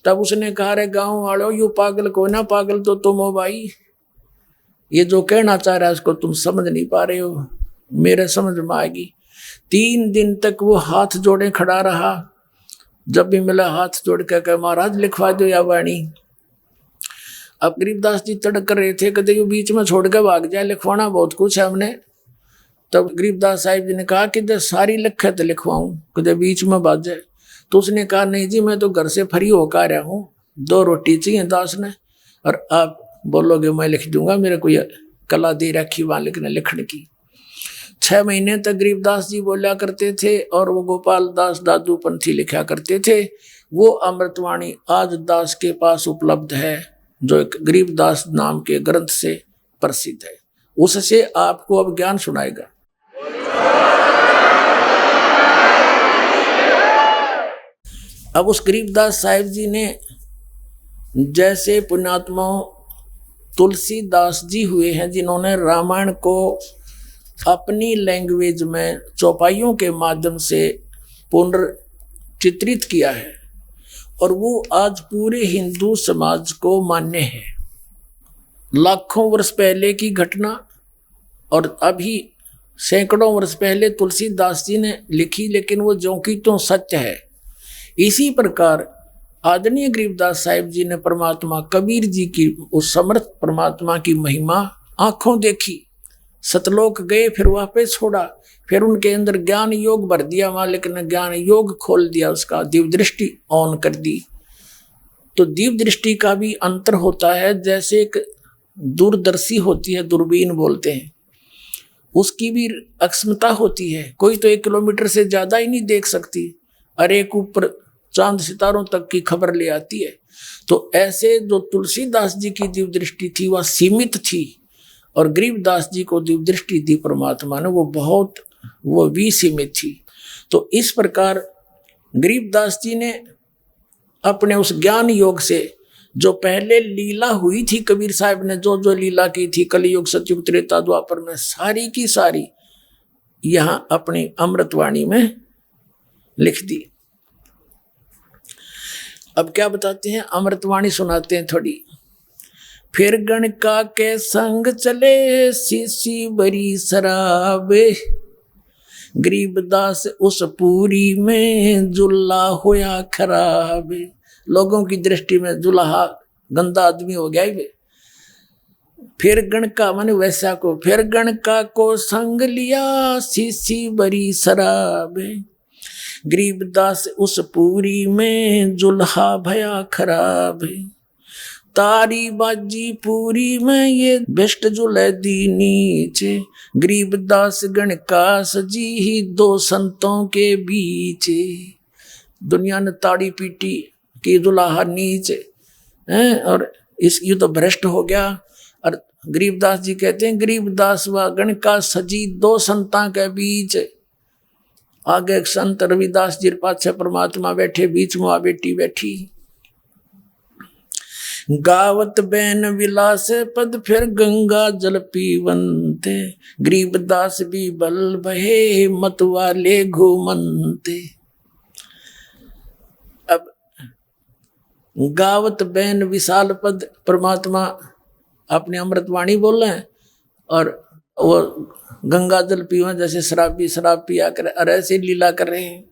B: तब उसने कहा, रे गांव वालों, यू पागल को ना, पागल तो तुम हो भाई, ये जो कहना चाह रहा है उसको तुम समझ नहीं पा रहे हो, मेरे समझ में आएगी। 3 दिन तक वो हाथ जोड़े खड़ा रहा। जब भी मिला हाथ जोड़ के कहा, महाराज लिखवा दो या वाणी। अब गरीबदास जी तड़क कर रहे थे, कहते यू बीच में छोड़ के भाग जाए, लिखवाना बहुत कुछ है हमने। तब गरीबदास साहिब जी ने कहा कि जब सारी लिखे तो लिखवाऊं, कहते बीच में भाग जाए। तो उसने कहा, नहीं जी मैं तो घर से फ्री होकर आ रहा हूँ, 2 रोटी चाहिए दास ने, और आप बोलोगे मैं लिख दूंगा, मेरे को यह कला दे रखी वहाँ लिखने की। 6 महीने तक गरीबदास जी बोला करते थे और वो गोपाल दास दादू पंथी लिखा करते थे। वो अमृतवाणी आज दास के पास उपलब्ध है, जो एक गरीबदास नाम के ग्रंथ से प्रसिद्ध है। उससे आपको अब ज्ञान सुनाएगा। अब उस गरीबदास साहिब जी ने, जैसे पुण्यात्मा तुलसीदास जी हुए हैं जिन्होंने रामायण को अपनी लैंग्वेज में चौपाइयों के माध्यम से पुनर्चित्रित किया है, और वो आज पूरे हिंदू समाज को मान्य है। लाखों वर्ष पहले की घटना और अभी सैकड़ों वर्ष पहले तुलसीदास जी ने लिखी, लेकिन वो ज्यों की त्यों सत्य है। इसी प्रकार आदरणीय गरीबदास साहिब जी ने परमात्मा कबीर जी की, उस समर्थ परमात्मा की महिमा आंखों देखी, सतलोक गए, फिर वापस छोड़ा, फिर उनके अंदर ज्ञान योग भर दिया, मालिक ने ज्ञान योग खोल दिया, उसका दिव्य दृष्टि ऑन कर दी। तो दिव्य दृष्टि का भी अंतर होता है, जैसे एक दूरदर्शी होती है, दूरबीन बोलते हैं, उसकी भी अक्षमता होती है। कोई तो 1 किलोमीटर से ज्यादा ही नहीं देख सकती, और एक ऊपर चांद सितारों तक की खबर ले आती है। तो ऐसे जो तुलसीदास जी की दिव्य दृष्टि थी वह सीमित थी, और गरीबदास जी को दिव्य दृष्टि दी परमात्मा ने, वो भी सीमित थी। तो इस प्रकार गरीबदास जी ने अपने उस ज्ञान योग से, जो पहले लीला हुई थी, कबीर साहब ने जो लीला की थी कलियुग सतयुग त्रेता द्वापर में, सारी की सारी यहाँ अपनी अमृतवाणी में लिख दी। अब क्या बताते हैं, अमृतवाणी सुनाते हैं थोड़ी। फिर गणका के संग चले शीशी बरी शराबे, गरीबदास उस पूरी में जुल्ला होया खराब। लोगों की दृष्टि में जुल्हा गंदा आदमी हो गया ही। फिर गणका माने वैसा को, फिर गणका को संग लिया शीशी बरी शराब, गरीबदास उस पूरी में जुल्हा भया खराब, तारी बाजी पूरी में ये बेस्ट जुल्ह दी नीचे, गरीबदास गण का सजी ही दो संतों के बीच, दुनिया ने ताड़ी पीटी कि दुल्हा नीचे हैं और इस ये तो भ्रष्ट हो गया। और गरीबदास जी कहते हैं गरीबदास व गण का सजी दो संतां के बीच, आगे एक संत रविदास जी पाछे परमात्मा बैठे, बीच में आ बेटी बैठी। गावत बैन विलास पद फिर गंगा जल पीवंते, गरीबदास भी बल बहे मत वाले घूमंते। अब गावत बैन विशाल पद परमात्मा अपने अमृतवाणी बोल रहे हैं और वो गंगा जल पीवा जैसे शराबी शराब पिया कर और ऐसे लीला कर रहे हैं।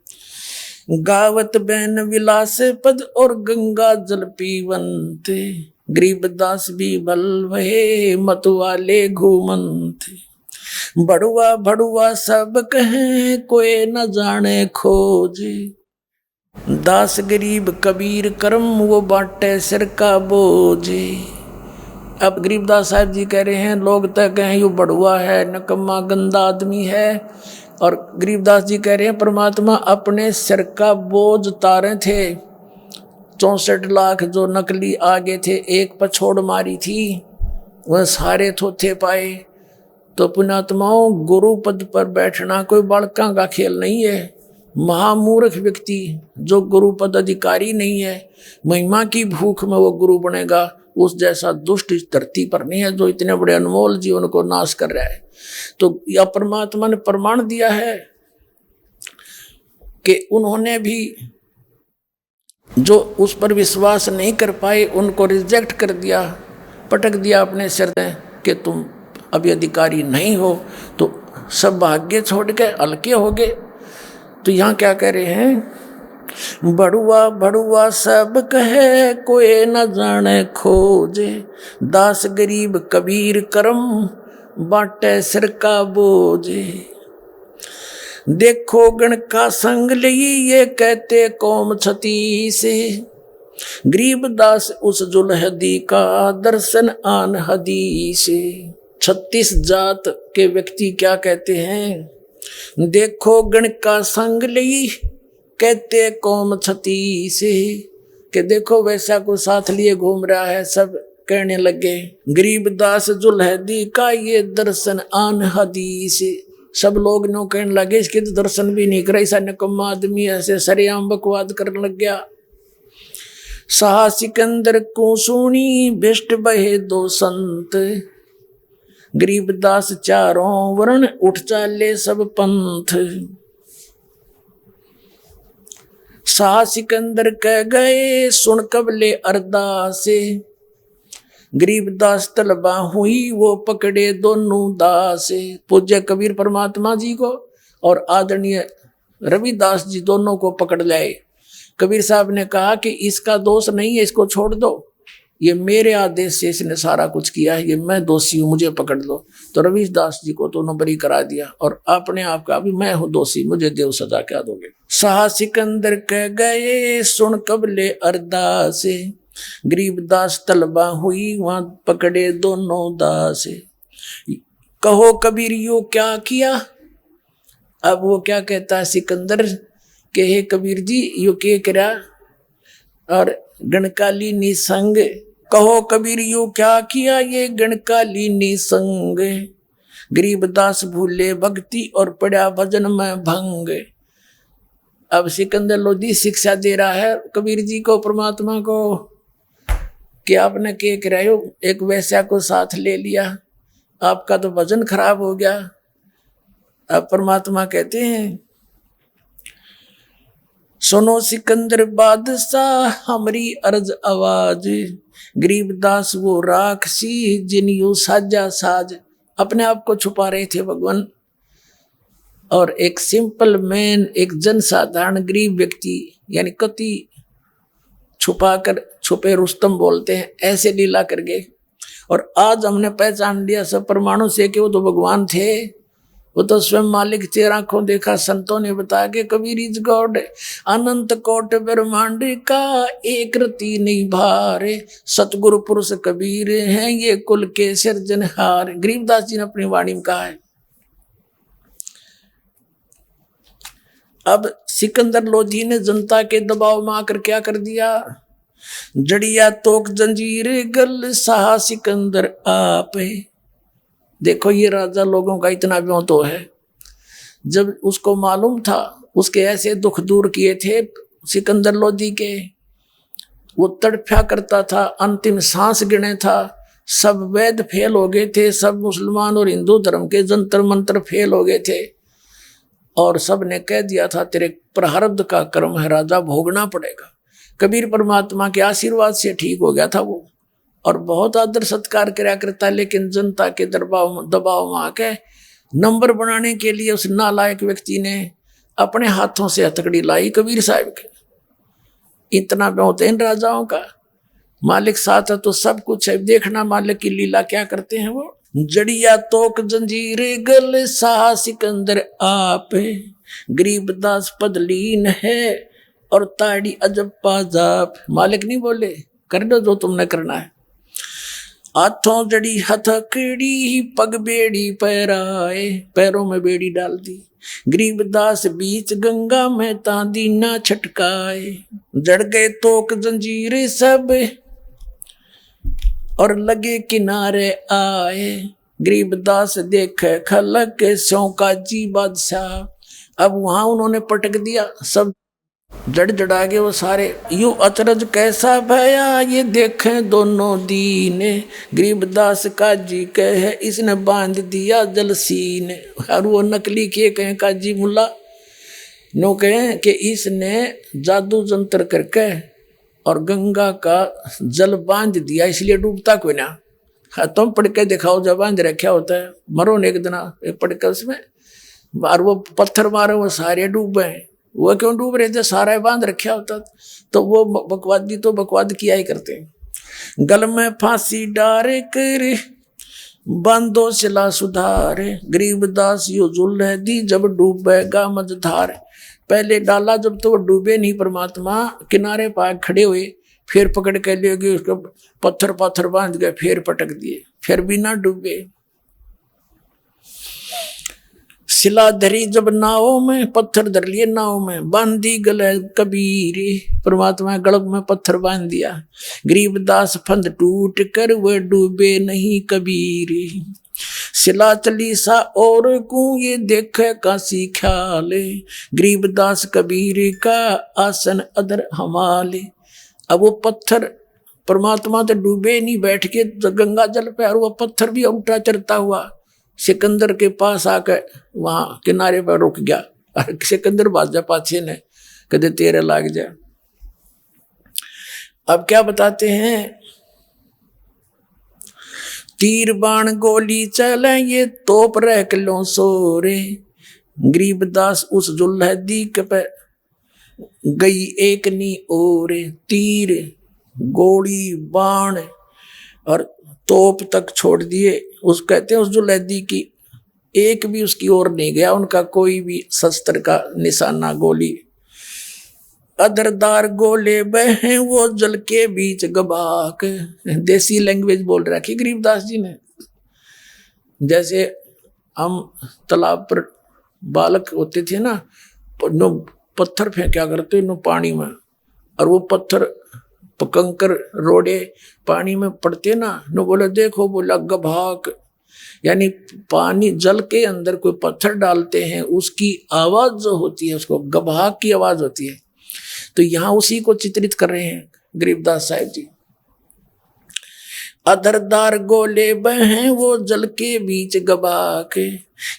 B: गावत बैन विलास पद और गंगा जल पीवंते, गरीबदास भी बल वहे मत वाले घूमंते। बड़ुआ बड़ुआ सब कहे कोई न जाने खोजे, दास गरीब कबीर कर्म वो बाटे सिर का बोझे। अब गरीबदास साहब जी कह रहे हैं लोग तो कहें यू बड़ुआ है, नकम्मा गंदा आदमी है, और गरीबदास जी कह रहे हैं परमात्मा अपने सिर का बोझ उतारे थे। 64 लाख जो नकली आगे थे, एक पछोड़ मारी थी, वह सारे थोथे पाए। तो पुण्यात्माओं, गुरु पद पर बैठना कोई बालका का खेल नहीं है। महामूर्ख व्यक्ति जो गुरु पद अधिकारी नहीं है, महिमा की भूख में वो गुरु बनेगा, उस जैसा दुष्ट इस धरती पर नहीं है जो इतने बड़े अनमोल जीवन को नाश कर रहा है। तो यह परमात्मा ने प्रमाण दिया है कि उन्होंने भी जो उस पर विश्वास नहीं कर पाए उनको रिजेक्ट कर दिया, पटक दिया अपने सिर में कि तुम अभी अधिकारी नहीं हो, तो सब भाग्य छोड़ के हल्के हो गए। तो यहाँ क्या कह रहे हैं, बड़ुआ बड़ुआ सब कहे कोई न जाने खोजे, दास गरीब कबीर कर्म बाटे सिर का बोझे। देखो गण का संग लई ये कहते कौम छती से, गरीबदास उस जुल्हदी का दर्शन आन हदीसे। 36 जात के व्यक्ति क्या कहते हैं, देखो गण का संग लई कहते कौम छती से, कि देखो वैसा को साथ लिए घूम रहा है। सब कहने लगे गरीबदास जुल्हदी का ये दर्शन आन हदीस। सब लोग नो कहने लगे इसके तो दर्शन भी नहीं करे, ऐसा निकम्मा आदमी ऐसे सरेआम बकवाद करने लग गया। शाह सिकंदर को सुनी बेस्ट बहे दो संत, गरीबदास चारों वर्ण उठ चाले सब पंथ। शाह सिकंदर कह गए सुन कबले अरदासे, गरीबदास तलबा हुई वो पकड़े दोनों दासे। पूज्य कबीर परमात्मा जी को और आदरणीय रविदास जी दोनों को पकड़ लाए। कबीर साहब ने कहा कि इसका दोष नहीं है, इसको छोड़ दो, ये मेरे आदेश से इसने सारा कुछ किया है, ये मैं दोषी हूँ, मुझे पकड़ लो। तो रविदास जी को दोनों बरी करा दिया और अपने आप का भी मैं हूँ दोषी, मुझे देव सजा क्या दोगे। शाह सिकंदर कह गए सुन कबले अरदासे, गरीबदास तलबा हुई वहां पकड़े दोनों दासे। कहो कबीर यो क्या किया। अब वो क्या कहता है सिकंदर के हे कबीर जी यो क्या करा, और गणकाली निसंग। कहो कबीर यो क्या किया ये गणकाली निसंग, गरीबदास भूले भक्ति और पड़ा भजन में भंग। अब सिकंदर लोधी शिक्षा दे रहा है कबीर जी को, परमात्मा को, कि आपने क्या करायो, एक वैश्या को साथ ले लिया, आपका तो भजन खराब हो गया। अब परमात्मा कहते हैं सुनो सिकंदर बादशाह हमारी अर्ज आवाज, गरीबदास वो राक्षसी जिन्यू साजा साज। अपने आप को छुपा रहे थे भगवान, और एक सिंपल मैन, एक जनसाधारण गरीब व्यक्ति, यानी कति छुपाकर छुपे रुस्तम बोलते हैं, ऐसे लीला कर गए। और आज हमने पहचान लिया सब परमाणु से कि वो तो भगवान थे, वो तो स्वयं मालिक 13 आंखों देखा। संतों ने बताया कि कबीर इज गॉड, अनंत कोट ब्रह्मांड का एक रति नहीं भारे, सतगुरु पुरुष कबीर हैं ये कुल के सिरजनहार। गरीबदास जी ने अपनी वाणी में कहा है। अब सिकंदर लोधी ने जनता के दबाव में आकर क्या कर दिया, जड़िया तोक जंजीर गल साहा सिकंदर आप। देखो ये राजा लोगों का इतना व्यों तो है। जब उसको मालूम था उसके ऐसे दुख दूर किए थे सिकंदर लोधी के, वो तड़फा करता था, अंतिम सांस गिने था, सब वेद फेल हो गए थे, सब मुसलमान और हिंदू धर्म के जंतर मंत्र फेल हो गए थे, और सब ने कह दिया था तेरे प्रारब्ध का कर्म है राजा, भोगना पड़ेगा। कबीर परमात्मा के आशीर्वाद से ठीक हो गया था वो, और बहुत आदर सत्कार किया करता, लेकिन जनता के दबाव में आके नंबर बनाने के लिए उस नालायक व्यक्ति ने अपने हाथों से हथकड़ी लाई कबीर साहब के। इतना बहुत है इन राजाओं का, मालिक साथ है तो सब कुछ है। देखना मालिक की लीला क्या करते हैं वो। जड़िया तोक जंजीर गल सा सिकंदर आप, गरीबदास पदलीन है और ताड़ी अजब पाजाब। मालिक नहीं बोले कर दो जो तुमने करना है। हाथों जड़ी हथकड़ी पग बेड़ी पैराए, पैरों में बेड़ी डाल दी। गरीबदास बीच गंगा में तांदी ना छटकाए, जड़ गए तोक जंजीर सब और लगे किनारे आए। गरीबदास देखे खलक सौ का जी बादशाह। अब वहां उन्होंने पटक दिया, सब जड़ जड़ा गए वो सारे। यूं अचरज कैसा भया ये देखें दोनों दीने, गरीबदास काजी कहे इसने बांध दिया जलसीने। और वो नकली के कहें काजी मुल्ला नो कहें कि इसने जादू जंतर करके और गंगा का जल बांध दिया, इसलिए डूबता कोई ना। हाँ तुम पढ़ के दिखाओ, जब बांध रखा होता है, मरो ने एक दिन पढ़ के उसमें, और वो पत्थर मारे वो सारे डूबे हैं। वो क्यों डूब रहे थे, सारा बांध रखा होता। तो वो बकवादी तो बकवाद किया ही करते हैं। गल में फांसी डारे कर बांधो सिला सुधारे, गरीबदास यो जुल है दी जब डूबेगा मझधार। पहले डाला जब तो वो डूबे नहीं, परमात्मा किनारे पर खड़े हुए, फिर पकड़ के ले गए उसको, पत्थर पत्थर बांध गए, फिर पटक दिए, फिर भी ना डूबे। सिला धरी जब नाव में, पत्थर धर लिए नाव में, बांधी गले कबीर, परमात्मा गलब में पत्थर बांध दिया। गरीबदास फंद टूट कर वह डूबे नहीं कबीर। सिला चली सा और को ये देखे काशी ख्याले, गरीबदास कबीर का आसन अदर हमाले। अब वो पत्थर परमात्मा तो डूबे नहीं, बैठ के गंगा जल पे, और वो पत्थर भी उल्टा चलता हुआ सिकंदर के पास आकर वहां किनारे पर रुक गया। और सिकंदर बादशाह पाछे ने कदे तेरे लाग जाए। अब क्या बताते हैं, तीर बाण गोली चले ये तोप रह लो सोरे, गरीबदास उस जुल्हदी पे गई एक नी ओरे। तीर गोली बाण और तोप तक छोड़ दिए, उस कहते हैं उस जुल्हदी की एक भी उसकी ओर नहीं गया, उनका कोई भी शस्त्र का निशाना गोली। अदरदार गोले बहे वो जल के बीच गबाक, देसी लैंग्वेज बोल रखी गरीबदास जी ने। जैसे हम तालाब पर बालक होते थे ना, नो पत्थर फेंका करते नो पानी में, और वो पत्थर कंकर रोड़े पानी में पड़ते ना, नो बोले देखो, बोला गभाक, यानी पानी जल के अंदर कोई पत्थर डालते हैं उसकी आवाज जो होती है उसको गभाक की आवाज होती है। तो यहां उसी को चित्रित कर रहे हैं गरीबदास साहब जी। अधरदार गोले बहे वो जल के बीच गबाक,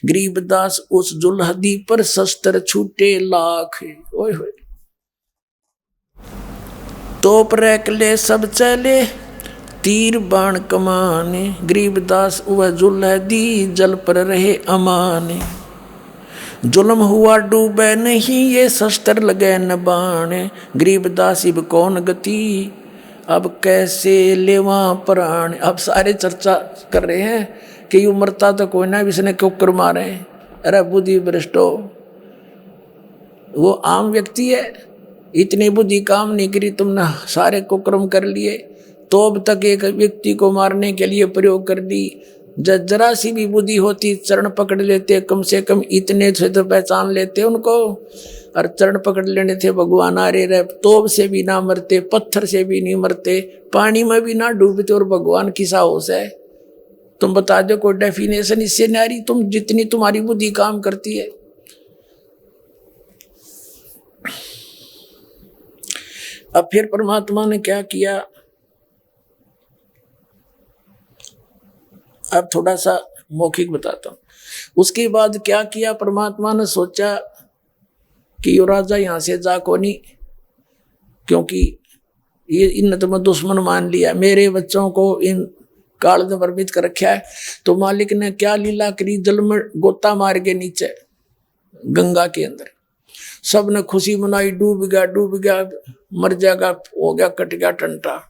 B: गरीबदास उस जुल्हदी पर शस्त्र छूटे लाख। ओए होए तोप रैकले सब चले तीर बाण कमाने, गरीबदास वह जुल्हदी जल पर रहे अमाने। जुल्म हुआ डूबे नहीं ये शस्त्र लगे न बाण, गरीबदास इब कौन गति अब कैसे लेवा प्राण। अब सारे चर्चा कर रहे हैं कि यू मरता तो कोई ना, इसने क्यों कर मारे। अरे बुद्धि भ्रष्टो, वो आम व्यक्ति है, इतनी बुद्धि काम नहीं करी, तुमने सारे कुकर्म कर लिए, तो अब तक एक व्यक्ति को मारने के लिए प्रयोग कर दी। जरा सी भी बुद्धि होती चरण पकड़ लेते, कम से कम इतने से तो पहचान लेते उनको। और चरण पकड़ लेने थे भगवान आ रहे, तोप से भी ना मरते, पत्थर से भी नहीं मरते, पानी में भी ना डूबते, और भगवान की साहस है। तुम बता दो कोई डेफिनेशन इससे नहीं आ रही, तुम जितनी तुम्हारी बुद्धि काम करती है। अब फिर परमात्मा ने क्या किया, अब थोड़ा सा मौखिक बताता हूं। उसके बाद क्या किया, परमात्मा ने सोचा कि यो राजा यहां से जा को नहीं, क्योंकि ये इन तो मैं दुश्मन मान लिया, मेरे बच्चों को इन काल ने वर्मित कर रखा है। तो मालिक ने क्या लीला करी, जल में गोता मार के नीचे गंगा के अंदर सबने खुशी मनाई, डूब गया, मर जाएगा, हो गया, कट गया टंटा।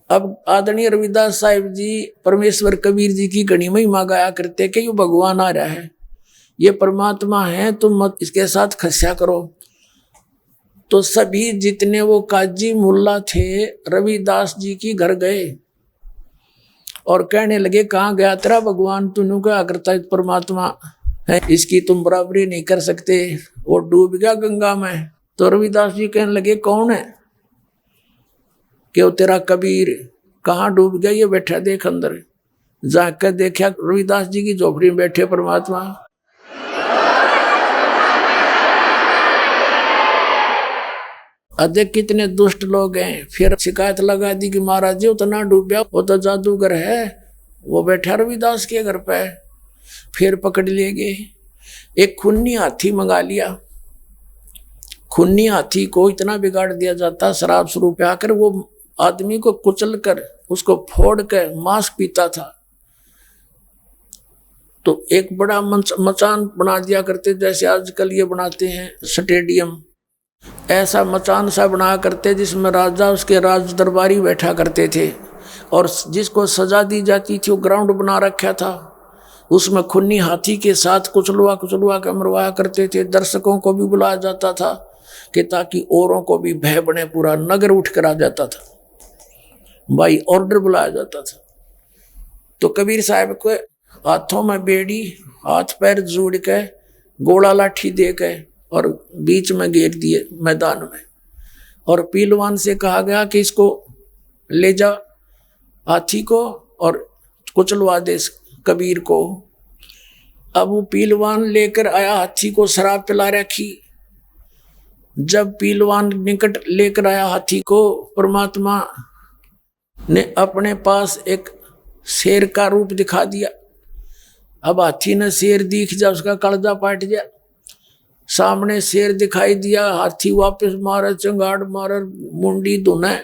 B: अब आदरणीय रविदास साहिब जी परमेश्वर कबीर जी की घनी महिमा गाया करते कि ये भगवान आ रहा है, ये परमात्मा है, तुम मत इसके साथ खस्या करो। तो सभी जितने वो काजी मुल्ला थे रविदास जी की घर गए और कहने लगे, कहाँ गया तेरा भगवान, तूने क्या करता परमात्मा है, इसकी तुम बराबरी नहीं कर सकते, वो डूब गया गंगा में। तो रविदास जी कहने लगे, कौन है, कि वो तेरा कबीर। कहाँ डूब गया, ये बैठा देख अंदर। जाकर देखा रविदास जी की झोपड़ी में बैठे परमात्मा। अधिक कितने दुष्ट लोग हैं। फिर शिकायत लगा दी कि महाराज जी उतना डूब गया, वो तो जादूगर है, वो बैठा रविदास के घर पे। फिर पकड़ लिए गए, एक खूनी हाथी मंगा लिया। खूनी हाथी को इतना बिगाड़ दिया जाता, शराब शुरू पे आकर वो आदमी को कुचल कर उसको फोड़ कर मांस पीता था। तो एक बड़ा मचान बना दिया करते, जैसे आजकल ये बनाते हैं स्टेडियम, ऐसा मचान सा बना करते जिसमें राजा उसके राज दरबारी बैठा करते थे, और जिसको सजा दी जाती थी वो ग्राउंड बना रखा था। उसमें खूनी हाथी के साथ कुचलवा के मरवाया करते थे। दर्शकों को भी बुलाया जाता था कि ताकि औरों को भी भय बने, पूरा नगर उठ कर आ जाता था, बाई ऑर्डर बुलाया जाता था। तो कबीर साहब को हाथों में बेड़ी, हाथ पैर जोड़ के, गोला लाठी दे के और बीच में घेर दिए मैदान में, और पीलवान से कहा गया कि इसको ले जा हाथी को और कुचलवा दे कबीर को। अब वो पीलवान लेकर आया, हाथी को शराब पिला रखी। जब पीलवान निकट लेकर आया हाथी को, परमात्मा ने अपने पास एक शेर का रूप दिखा दिया। अब हाथी ने शेर दिख जा, उसका कलजा पाट गया। सामने शेर दिखाई दिया, हाथी वापस मारे, चंगाड़ मारे, मुंडी धुने।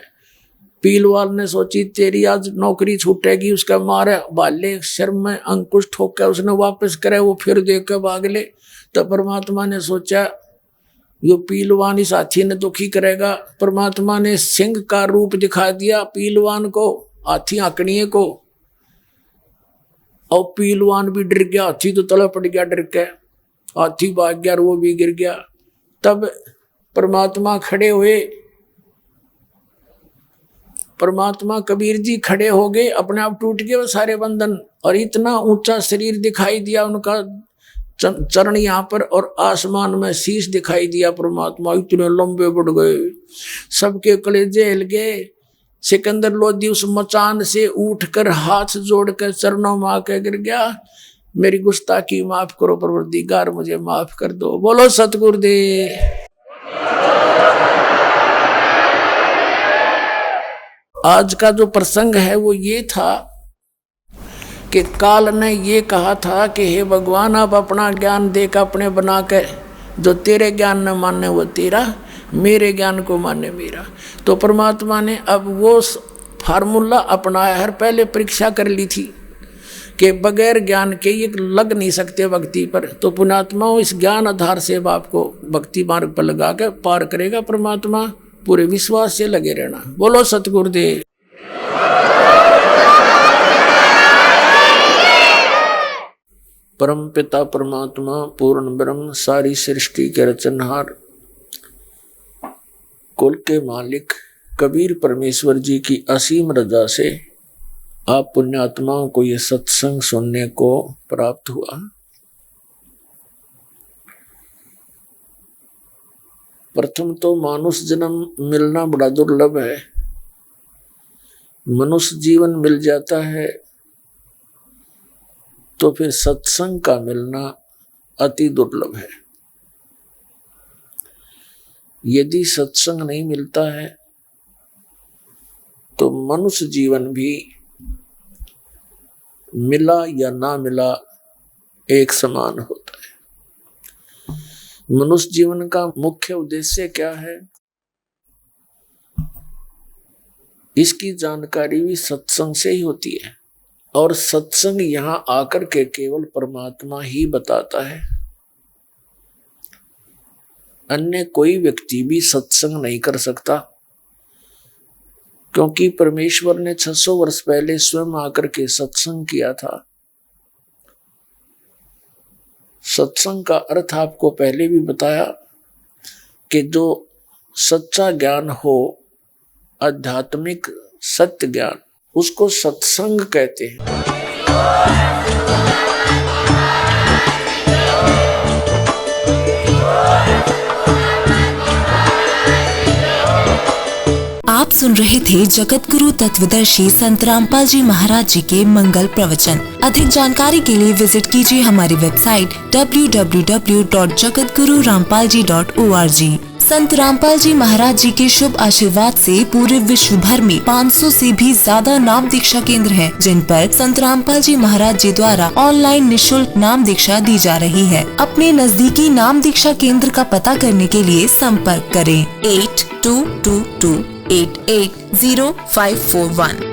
B: पीलवाल ने सोची तेरी आज नौकरी छूटेगी, उसका मारे भाले शर्म में अंकुश ठोक उसने वापस करे, वो फिर देख के भाग ले। तो परमात्मा ने सोचा यो पीलवान इस हाथी ने दुखी करेगा। परमात्मा ने सिंह का रूप दिखा दिया पीलवान को, हाथी आंकड़िए को, और पीलवान भी डर गया, हाथी तो तले पड़ गया डर के, हाथी भाग गया और वो भी गिर गया। तब परमात्मा खड़े हुए, परमात्मा कबीर जी खड़े हो गए, अपने आप टूट गए वो सारे बंधन, और इतना ऊंचा शरीर दिखाई दिया उनका, चरण यहाँ पर और आसमान में शीश दिखाई दिया। परमात्मा इतने लंबे बढ़ गए, सबके कलेजे हिल गए। सिकंदर लोधी उस मचान से उठकर हाथ जोड़कर चरणों में आके गिर गया, मेरी गुस्ताखी माफ करो परवरदिगार, मुझे माफ कर दो। बोलो सतगुरुदेव। आज का जो प्रसंग है वो ये था कि काल ने ये कहा था कि हे भगवान आप अपना ज्ञान देकर अपने बना के, जो तेरे ज्ञान न माने वो तेरा, मेरे ज्ञान को माने मेरा। तो परमात्मा ने अब वो फार्मूला अपनाया है। पहले परीक्षा कर ली थी कि बगैर ज्ञान के ये लग नहीं सकते भक्ति पर, तो पुण्यात्माओं इस ज्ञान आधार से आपको भक्ति मार्ग पर लगा के पार करेगा परमात्मा। पूरे विश्वास से लगे रहना। बोलो सतगुरुदेव। परम पिता परमात्मा पूर्ण ब्रह्म सारी सृष्टि के रचनहार कुल के मालिक कबीर परमेश्वर जी की असीम रजा से आप पुण्यात्माओं को ये सत्संग सुनने को प्राप्त हुआ। प्रथम तो मानुष जन्म मिलना बड़ा दुर्लभ है। मनुष्य जीवन मिल जाता है तो फिर सत्संग का मिलना अति दुर्लभ है। यदि सत्संग नहीं मिलता है तो मनुष्य जीवन भी मिला या ना मिला एक समान होता है। मनुष्य जीवन का मुख्य उद्देश्य क्या है, इसकी जानकारी भी सत्संग से ही होती है। और सत्संग यहां आकर के केवल परमात्मा ही बताता है। अन्य कोई व्यक्ति भी सत्संग नहीं कर सकता, क्योंकि परमेश्वर ने 600 वर्ष पहले स्वयं आकर के सत्संग किया था। सत्संग का अर्थ आपको पहले भी बताया कि जो सच्चा ज्ञान हो, आध्यात्मिक सत्य ज्ञान, उसको सत्संग कहते हैं।
C: आप सुन रहे थे जगत गुरु तत्वदर्शी संत रामपाल जी महाराज जी के मंगल प्रवचन। अधिक जानकारी के लिए विजिट कीजिए हमारी वेबसाइट www.jagatgururampalji.org। संत रामपाल जी महाराज जी के शुभ आशीर्वाद से पूरे विश्व भर में 500 से भी ज्यादा नाम दीक्षा केंद्र हैं, जिन पर संत रामपाल जी महाराज जी द्वारा ऑनलाइन निशुल्क नाम दीक्षा दी जा रही है। अपने नजदीकी नाम दीक्षा केंद्र का पता करने के लिए संपर्क करें 8222880541।